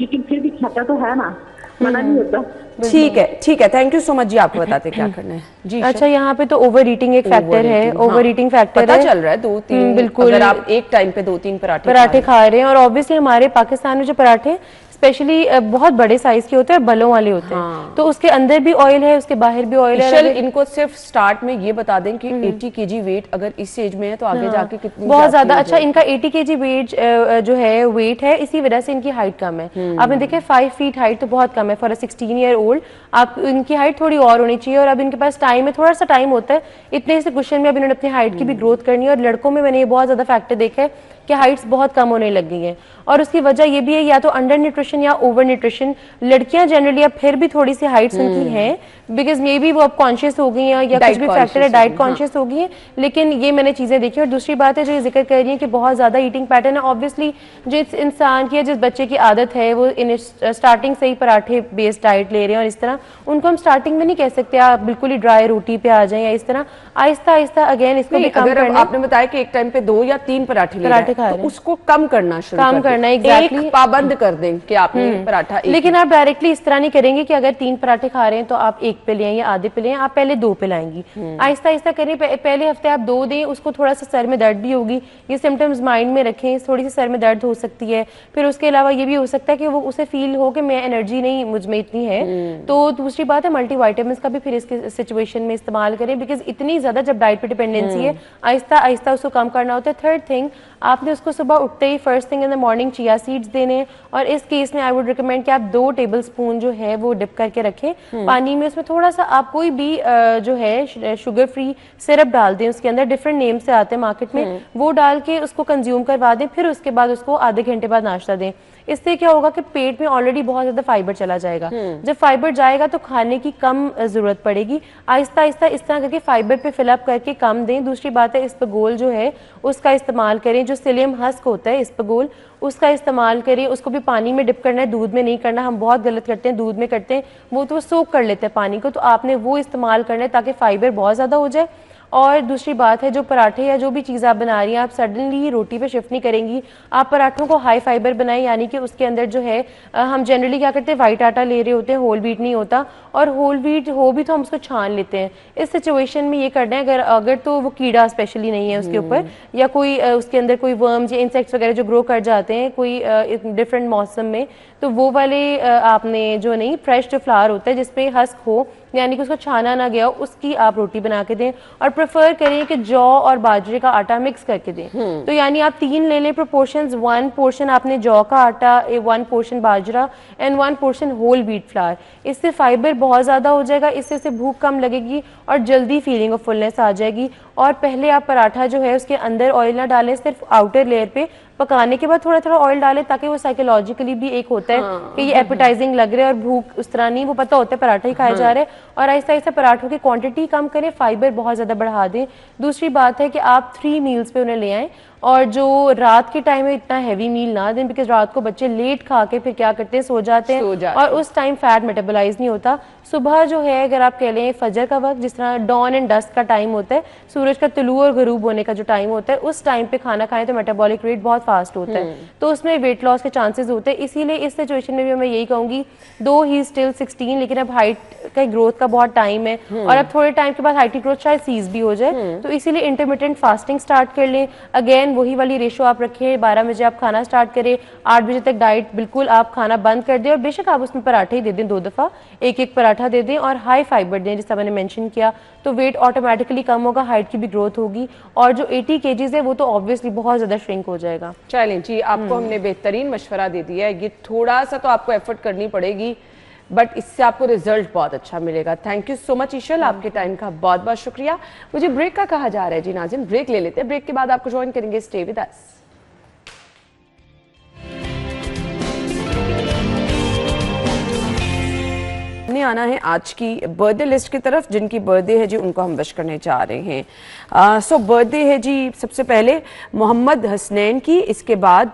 लेकिन फिर भी खाता तो है ना, मना नहीं होता। ठीक है थैंक यू सो मच जी। आपको बताते क्या करना है जी। अच्छा यहाँ पे तो ओवर ईटिंग एक फैक्टर है, ओवर ईटिंग फैक्टर पता चल रहा है 2-3 बिल्कुल। अगर आप एक टाइम पे 2-3 पराठे खा रहे हैं, और ऑब्वियसली हमारे पाकिस्तान में जो पराठे स्पेशली बहुत बड़े साइज के होते हैं, बलों वाले होते हैं, तो उसके अंदर भी ऑयल है, उसके बाहर भी ऑयल है। इनको सिर्फ स्टार्ट में ये बता दें कि 80 केजी वेट अगर इस एज में है तो आगे जाके कितनी बहुत ज्यादा। अच्छा इनका 80 केजी वेट जो है वेट है, इसी वजह से इनकी हाइट कम है। आपने देखा 5 फीट हाइट तो बहुत कम है फॉर अ 16 ईयर ओल्ड। आप इनकी हाइट थोड़ी और होनी चाहिए, और अब इनके पास टाइम है, थोड़ा सा टाइम होता है, इतने से क्वेश्चन में अब इन्होंने अपनी हाइट की भी ग्रोथ करनी है। और लड़कों में मैंने ये बहुत ज्यादा फैक्टर देखा है कि हाइट्स बहुत कम होने लग गई हैं, और उसकी वजह ये भी है या तो अंडर न्यूट्रिशन या ओवर न्यूट्रिशन। लड़कियां जनरली अब फिर भी थोड़ी सी हाइट्स उनकी हैं, बिकॉज मे बी वो अब कॉन्शियस हो गई हैं या कुछ भी फैक्टर है, डाइट कॉन्शियस हो गई है। लेकिन ये मैंने चीजें देखी। और दूसरी बात है जो ये जिक्र कर रही है कि बहुत ज्यादा ईटिंग पैटर्न है, ऑब्वियसली जिस इंसान की या जिस बच्चे की आदत है वो स्टार्टिंग से ही पराठे बेस्ड डाइट ले रहे हैं, और इस तरह उनको हम स्टार्टिंग में नहीं कह सकते आप बिल्कुल ही ड्राई रोटी पे आ जाए, या इस तरह आहिस्ता आहिस्ता अगेन इसको भी कम करना। आपने बताया कि एक टाइम पे 2 या 3 पराठे खा रहे हैं, तो उसको कम करना शुरू एग्जैक्टली एक पाबंद कर दें कि आपने पराठा लेकिन आप डायरेक्टली इस तरह नहीं करेंगे कि अगर 3 पराठे खा रहे हैं तो आप 1 पे लें या आधे पे लें, आप पहले 2 पे लाएंगी। आहिस्ता आहिस्ता करें, पहले हफ्ते आप 2 दें, उसको थोड़ा सा सर में दर्द भी होगी, ये सिम्टम्स माइंड में रखें, थोड़ी सी सर में दर्द हो सकती है। फिर उसके अलावा ये भी हो सकता है कि वो उसे फील हो कि मैं एनर्जी नहीं मुझ में इतनी है। तो दूसरी बात है मल्टीविटामिन्स का भी फिर इसके सिचुएशन में इस्तेमाल करें, बिकॉज इतनी ज्यादा जब डाइट पे डिपेंडेंसी है आहिस्ता आहिस्ता उसको कम करना होता है। थर्ड थिंग, आपने उसको सुबह उठते ही first thing in the morning chia seeds देने, और इस केस में आई वुड रिकमेंड कि आप 2 टेबलस्पून जो है वो डिप करके रखें पानी में। उसमें थोड़ा सा आप कोई भी जो है शुगर फ्री सिरप डाल दें, उसके अंदर डिफरेंट नेम से आते हैं मार्केट में, वो डाल के उसको कंज्यूम करवा दें। फिर उसके बाद उसको आधे घंटे बाद नाश्ता दें। इससे क्या होगा कि पेट में ऑलरेडी बहुत ज्यादा फाइबर चला जाएगा। जब फाइबर जाएगा तो खाने की कम जरूरत पड़ेगी। आहिस्ता आहिस्ता इस तरह करके फाइबर पे फिलअप करके कम दें। दूसरी बात है इस्पगोल जो है उसका इस्तेमाल करें, जो सिलियम हस्क होता है इस्पगोल उसका इस्तेमाल करें। उसको भी पानी में डिप करना है, दूध में नहीं करना। हम बहुत गलत करते हैं, दूध में करते हैं, वो तो सोक कर लेते हैं पानी को, तो आपने वो इस्तेमाल करना है ताकि फाइबर बहुत ज्यादा हो जाए। और दूसरी बात है जो पराठे या जो भी चीज़ आप बना रही हैं आप सडनली रोटी पे शिफ्ट नहीं करेंगी। आप पराठों को हाई फाइबर बनाएं, यानी कि उसके अंदर जो है हम जनरली क्या करते हैं वाइट आटा ले रहे होते हैं, होल व्हीट नहीं होता, और होल व्हीट हो भी तो हम उसको छान लेते हैं। इस सिचुएशन में ये करना है अगर तो वो कीड़ा स्पेशली नहीं है उसके ऊपर, या कोई उसके अंदर कोई वर्म्स या इंसेक्ट्स वगैरह जो ग्रो कर जाते हैं कोई डिफरेंट मौसम में, तो वो वाले आपने जो नहीं फ्रेश जो फ्लावर होता है जिसपे हस्क हो यानी कि उसको छाना ना गया हो, उसकी आप रोटी बना के दें। और प्रेफर करें कि जौ और बाजरे का आटा मिक्स करके दें। तो यानी आप 3 ले लें प्रोपोर्शंस, 1 पोर्शन आपने जौ का आटा, 1 पोर्शन बाजरा and 1 portion whole wheat flour. इससे फाइबर बहुत ज़्यादा हो जाएगा, इससे भूख कम लगेगी और जल्दी फीलिंग ऑफ फुलनेस आ जाएगी। और पहले आप पराठा जो है उसके अंदर ऑयल ना डालें, सिर्फ आउटर लेयर पे पकाने के बाद थोड़ा थोड़ा ऑयल डालें, ताकि वो साइकोलॉजिकली भी एक होता है कि ये एपेटाइजिंग लग रहा है और भूख उस तरह नहीं, वो पता होता है पराठा ही खाया जा रहा है। और आहिस्ता आहिस्ता पराठों की क्वांटिटी कम करें, फाइबर बहुत ज़्यादा बढ़ा दें। दूसरी बात है कि आप 3 मील्स पे उन्हें ले आएँ, और जो रात के टाइम में इतना हैवी मील ना दें, बिकॉज रात को बच्चे लेट खा के फिर क्या करते हैं, सो जाते हैं और उस टाइम फैट मेटाबोलाइज नहीं होता। सुबह जो है अगर आप कह लें फजर का वक्त, जिस तरह डॉन एंड डस्ट का टाइम होता है, सूरज का तुलू और गरूब होने का जो टाइम होता है, उस टाइम पे खाना खाएं तो मेटाबॉलिक रेट बहुत फास्ट होता है, तो उसमें वेट लॉस के चांसेस होते हैं। इसीलिए इस सिचुएशन में भी मैं यही कहूँगी, दो ही स्टिल 16, लेकिन अब हाइट का ग्रोथ का बहुत टाइम है और अब थोड़े टाइम के बाद हाइट की ग्रोथ शायद सीज भी हो जाए, तो इसीलिए इंटरमिटेंट फास्टिंग स्टार्ट कर लें। अगेन वही वाली रेशो आप रखें, 12 बजे आप खाना स्टार्ट करें, 8 बजे तक डाइट बिल्कुल आप खाना बंद कर दें, और बेशक आप उसमें पराठे ही दे दें, 2 दफ़ा एक पराठा दे दें, और हाई फाइबर दें जिसका मैंने मेंशन किया, तो वेट ऑटोमेटिकली कम होगा, हाइट की भी ग्रोथ होगी, और जो 80 kgs है वो तो ऑब्वियसली बहुत ज़्यादा श्रिंक हो जाएगा। चलें जी, आपको हमने बेहतरीन मशवरा दे दिया है। ये थोड़ा सा तो आपको एफर्ट करनी पड़ेगी, बट इससे आपको रिजल्ट बहुत अच्छा मिलेगा। थैंक यू सो मच ईशल, आपके टाइम का बहुत बहुत शुक्रिया। मुझे ब्रेक का कहा जा रहा है जी नाज़रीन, ब्रेक ले लेते हैं, ब्रेक के बाद आपको ज्वाइन करेंगे, स्टे विद अस। हमने आना है आज की बर्थडे लिस्ट की तरफ, जिनकी बर्थडे है जी उनको हम विश करने जा रहे हैं। सो बर्थडे है जी सबसे पहले मोहम्मद हसनैन की, इसके बाद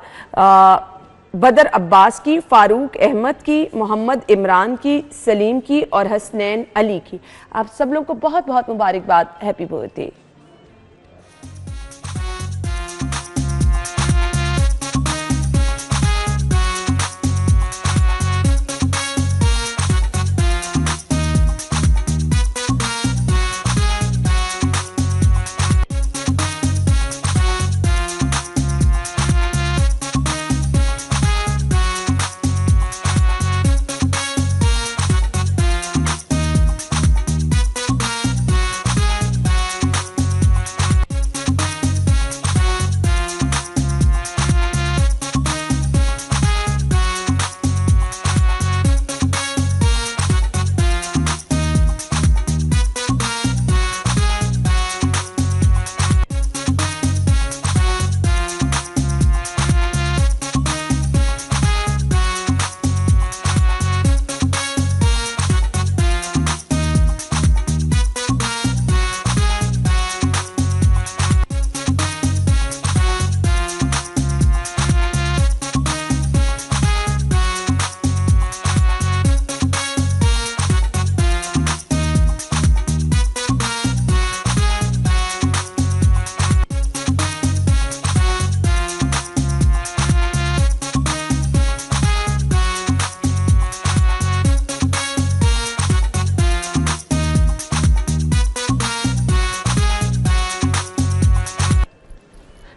बदर अब्बास की, फारूक अहमद की, मोहम्मद इमरान की, सलीम की और हसनैन अली की। आप सब लोग को बहुत बहुत मुबारकबाद, happy birthday.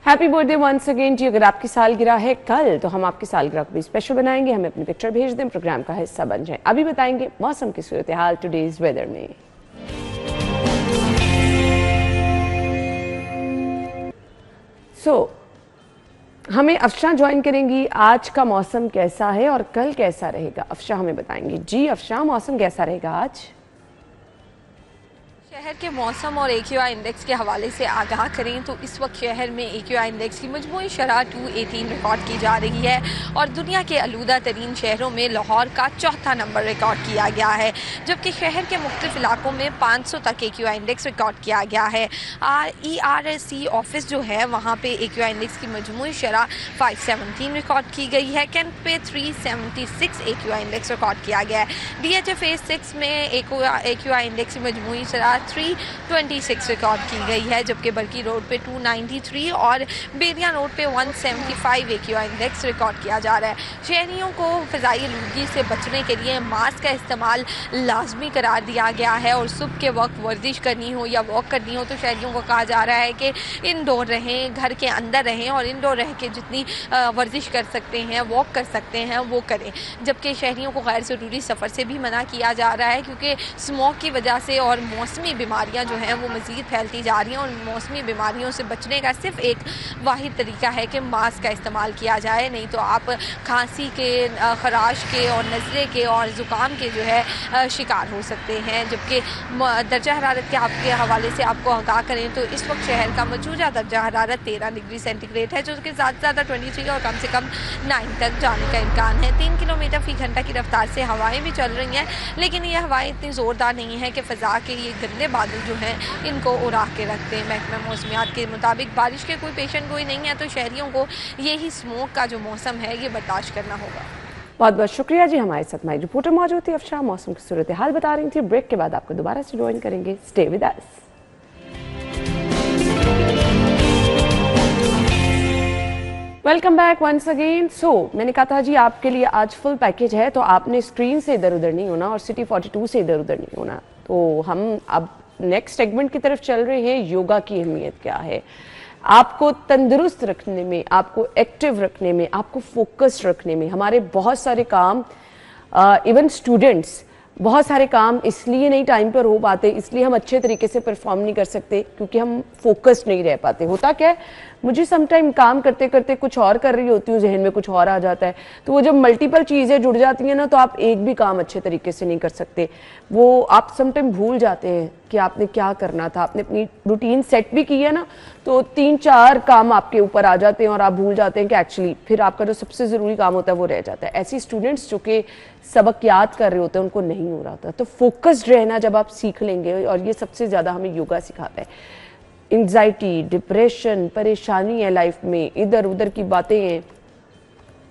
Happy birthday once again जी। अगर आपकी सालगिरह है कल, तो हम आपकी सालगिरह को भी स्पेशल बनाएंगे, हमें अपनी पिक्चर भेज दें, प्रोग्राम का हिस्सा बन जाएं। अभी बताएंगे मौसम की सूरत हाल टुडेज वेदर में। हमें अफशा ज्वाइन करेंगी, आज का मौसम कैसा है और कल कैसा रहेगा, अफशा हमें बताएंगी। जी अफशा, मौसम कैसा रहेगा आज? शहर के मौसम और AQI इंडेक्स के हवाले से आगाह करें तो इस वक्त शहर में AQI इंडेक्स की मजमूई शरह 218 रिकॉर्ड की जा रही है और दुनिया के आलूदा तरीन शहरों में लाहौर का चौथा नंबर रिकॉर्ड किया गया है, जबकि शहर के मुख्तलिफ इलाकों में 500 तक AQI इंडेक्स रिकॉर्ड किया गया है। ERC ऑफिस जो है वहाँ पे AQI इंडेक्स की मजमूई शरह 517 रिकॉर्ड की गई है। कैंट पे 376 AQI इंडेक्स रिकॉर्ड किया गया है। DHA फेज 6 में AQI इंडेक्स की मजमूई शरह 326 रिकॉर्ड की गई है, जबकि बरकी रोड पे 293 और बेरिया रोड पे 175 AQI इंडेक्स रिकॉर्ड किया जा रहा है। शहरियों को फ़िज़ाई आलूदगी से बचने के लिए मास्क का इस्तेमाल लाजमी करार दिया गया है और सुबह के वक्त वर्जिश करनी हो या वॉक करनी हो तो शहरियों को कहा जा रहा है कि इंडोर रहें, घर के अंदर रहें और इंडोर रह के जितनी वर्जिश कर सकते हैं, वॉक कर सकते हैं वो करें। जबकि शहरियों को गैर ज़रूरी सफ़र से भी मना किया जा रहा है क्योंकि स्मोक की वजह से और मौसमी बीमारियां जो हैं वो मज़ीद फैलती जा रही हैं और मौसमी बीमारियों से बचने का सिर्फ एक वाहिद तरीका है कि मास्क का इस्तेमाल किया जाए, नहीं तो आप खांसी के, खराश के और नज़ले के और ज़ुकाम के जो है शिकार हो सकते हैं। जबकि दर्जा हरारत के आपके हवाले से आपको आगाह करें तो इस वक्त शहर का मौजूदा दर्जा हरारत 13 डिग्री सेंटीग्रेड है, जो कि ज़्यादा से ज़्यादा 23 और कम से कम 9 तक जाने का इम्कान है। 3 किलोमीटर फ़ी घंटा की रफ्तार से हवाएं भी चल रही हैं, लेकिन ये हवाएं इतनी ज़ोरदार नहीं है कि फ़ज़ा के ये गंदे बादल जो हैं इनको उड़ा के रखते हैं। महकमा मौसमियात के मुताबिक बारिश के कोई पेशन गोई नहीं है, तो शहरियों को यही स्मोक का जो मौसम है ये बर्दाश्त करना होगा। बहुत बहुत शुक्रिया जी। हमारे साथ हमारी रिपोर्टर मौजूद थी अफशा, मौसम की सूरत हाल बता रही थी। ब्रेक के बाद आपको दोबारा से ज्वाइन करेंगे। Stay with us. Welcome back once again. मैंने कहा था जी आपके लिए आज फुल पैकेज है, तो आपने स्क्रीन से इधर उधर नहीं होना और सिटी 42 से इधर उधर नहीं होना। तो हम अब नेक्स्ट सेगमेंट की तरफ चल रहे हैं। योगा की अहमियत क्या है आपको तंदुरुस्त रखने में, आपको एक्टिव रखने में, आपको फोकस्ड रखने में। हमारे बहुत सारे काम, इवन स्टूडेंट्स, बहुत सारे काम इसलिए नहीं टाइम पर हो पाते, इसलिए हम अच्छे तरीके से परफॉर्म नहीं कर सकते क्योंकि हम फोकस्ड नहीं रह पाते। होता क्या है, मुझे समटाइम काम करते करते कुछ और कर रही होती हूँ, जहन में कुछ और आ जाता है, तो वो जब मल्टीपल चीज़ें जुड़ जाती हैं ना, तो आप एक भी काम अच्छे तरीके से नहीं कर सकते। वो आप समटाइम भूल जाते हैं कि आपने क्या करना था। आपने अपनी रूटीन सेट भी की है ना, तो 3-4 काम आपके ऊपर आ जाते हैं और आप भूल जाते हैं कि एक्चुअली फिर आपका जो सबसे ज़रूरी काम होता है वो रह जाता है। ऐसी स्टूडेंट्स जो कि सबक याद कर रहे होते हैं उनको नहीं हो रहा था। तो फोकस्ड रहना जब आप सीख लेंगे, और ये सबसे ज़्यादा हमें योगा सिखाता है। एंजाइटी, डिप्रेशन, परेशानी है लाइफ में, इधर उधर की बातें हैं,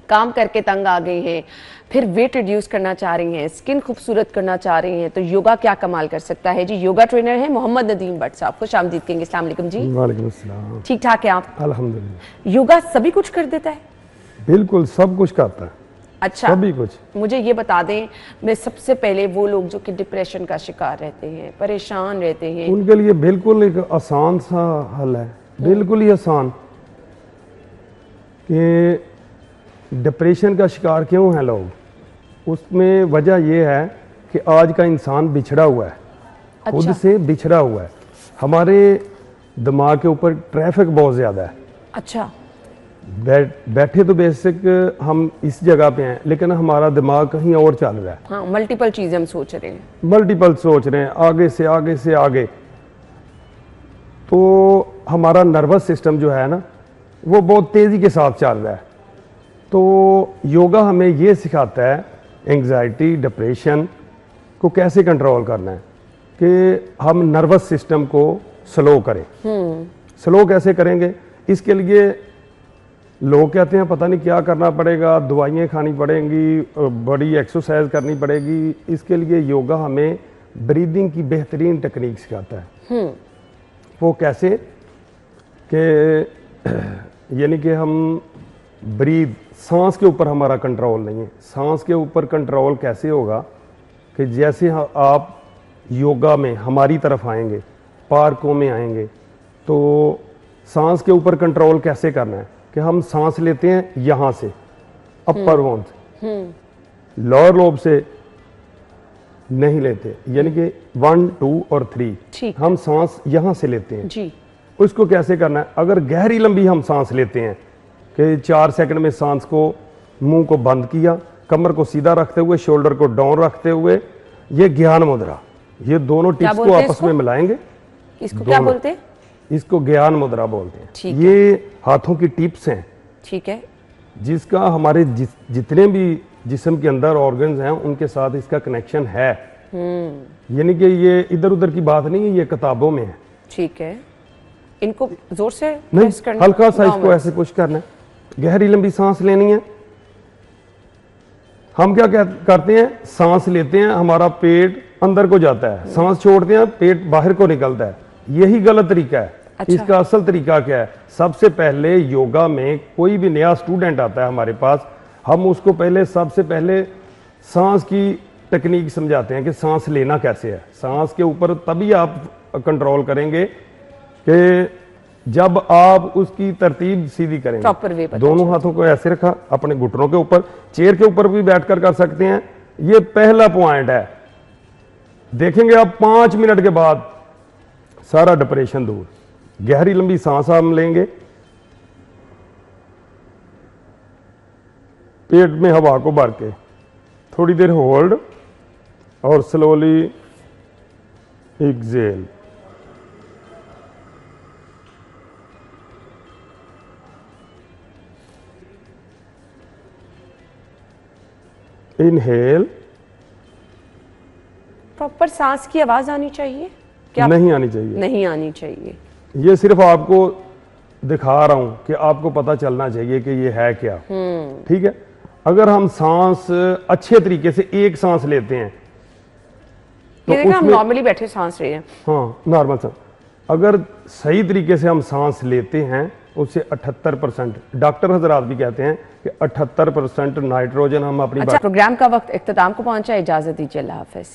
काम करके तंग आ गए हैं, फिर वेट रिड्यूस करना चाह रही हैं, स्किन खूबसूरत करना चाह रही हैं, तो योगा क्या कमाल कर सकता है जी। योगा ट्रेनर है मोहम्मद नदीम भट्ट साहब, खुश आमदीद कहेंगे। अस्सलाम वालेकुम जी। वालेकुम अस्सलाम। ठीक ठाक है आप? अल्हम्दुलिल्लाह। योगा सभी कुछ कर देता है? बिल्कुल सब कुछ करता है। अच्छा, सभी कुछ। मुझे ये बता दें, मैं सबसे पहले वो लोग जो कि डिप्रेशन का शिकार रहते हैं, परेशान रहते हैं, उनके लिए बिल्कुल एक आसान सा हल है, बिल्कुल ही आसान। कि डिप्रेशन का शिकार क्यों हैं लोग, उसमें वजह यह है कि आज का इंसान बिछड़ा हुआ है। अच्छा। खुद से बिछड़ा हुआ है। हमारे दिमाग के ऊपर ट्रैफिक बहुत ज़्यादा है। अच्छा। बैठे तो बेसिक हम इस जगह पे हैं, लेकिन हमारा दिमाग कहीं और चल रहा है। हाँ, मल्टीपल चीजें हम सोच रहे हैं, मल्टीपल सोच रहे हैं, आगे से आगे से आगे। तो हमारा नर्वस सिस्टम जो है ना, वो बहुत तेज़ी के साथ चल रहा है। तो योगा हमें ये सिखाता है एंग्जाइटी, डिप्रेशन को कैसे कंट्रोल करना है, कि हम नर्वस सिस्टम को स्लो करें। स्लो कैसे करेंगे, इसके लिए लोग कहते हैं पता नहीं क्या करना पड़ेगा, दवाइयाँ खानी पड़ेंगी, बड़ी एक्सरसाइज करनी पड़ेगी। इसके लिए योगा हमें ब्रीदिंग की बेहतरीन टेक्निक सिखाता है। वो कैसे कि यानी कि हम ब्रीद, सांस के ऊपर हमारा कंट्रोल नहीं है। सांस के ऊपर कंट्रोल कैसे होगा कि जैसे आप योगा में हमारी तरफ आएंगे, पार्कों में आएंगे, तो सांस के ऊपर कंट्रोल कैसे करना है कि हम सांस लेते हैं यहाँ से अपर वोन से, लोअर लोब से नहीं लेते, यानी कि 1, 2 और 3 हम सांस यहाँ से लेते हैं जी। उसको कैसे करना है, अगर गहरी लंबी हम सांस लेते हैं कि 4 सेकंड में सांस को, मुंह को बंद किया, कमर को सीधा रखते हुए, शोल्डर को डाउन रखते हुए, ये ज्ञान मुद्रा, ये दोनों टिप्स को आपस में मिलाएंगे। इसको क्या बोलते हैं? इसको ज्ञान मुद्रा बोलते हैं। ये हाथों की टिप्स हैं, ठीक है, जिसका हमारे जितने भी जिस्म के अंदर ऑर्गन्स हैं उनके साथ इसका कनेक्शन है। यानी कि ये इधर उधर की बात नहीं है, ये किताबों में है। ठीक है, इनको जोर से नहीं, हल्का सा इसको ऐसे पुश करना है, गहरी लंबी सांस लेनी है, हम क्या करते हैं, सांस लेते हैं, हमारा पेट अंदर को जाता है, सांस छोड़ते हैं, पेट बाहर को निकलता है। यही गलत तरीका है। अच्छा। इसका असल तरीका क्या है? सबसे पहले योगा में कोई भी नया स्टूडेंट आता है हमारे पास, हम उसको सबसे पहले सांस की टेक्निक समझाते हैं कि सांस लेना कैसे है। सांस के ऊपर तभी आप कंट्रोल करेंगे कि जब आप उसकी तरतीब सीधी करेंगे। प्रॉपर वे दोनों हाथों को ऐसे रखा अपने घुटनों के ऊपर, चेयर के ऊपर भी बैठकर कर सकते हैं। ये पहला पॉइंट है। देखेंगे आप 5 मिनट के बाद सारा डिप्रेशन दूर। गहरी लंबी सांस हम लेंगे, पेट में हवा को भर के थोड़ी देर होल्ड और स्लोली एक्सेल। इनहेल। प्रॉपर सांस की आवाज आनी चाहिए क्या? नहीं आनी चाहिए। नहीं आनी चाहिए। ये सिर्फ आपको दिखा रहा हूं कि आपको पता चलना चाहिए कि ये है क्या। ठीक है। अगर हम सांस अच्छे तरीके से एक सांस लेते हैं तो ये हम नॉर्मली बैठे सांस रहे हैं। हाँ, नॉर्मल सांस। अगर सही तरीके से हम सांस लेते हैं उससे 78%, डॉक्टर हजरात भी कहते हैं कि 78% नाइट्रोजन हम अपनी। अच्छा, प्रोग्राम का वक्त इख्तिताम को पहुंचा, इजाजत दीजिए, अल्लाह हाफिज।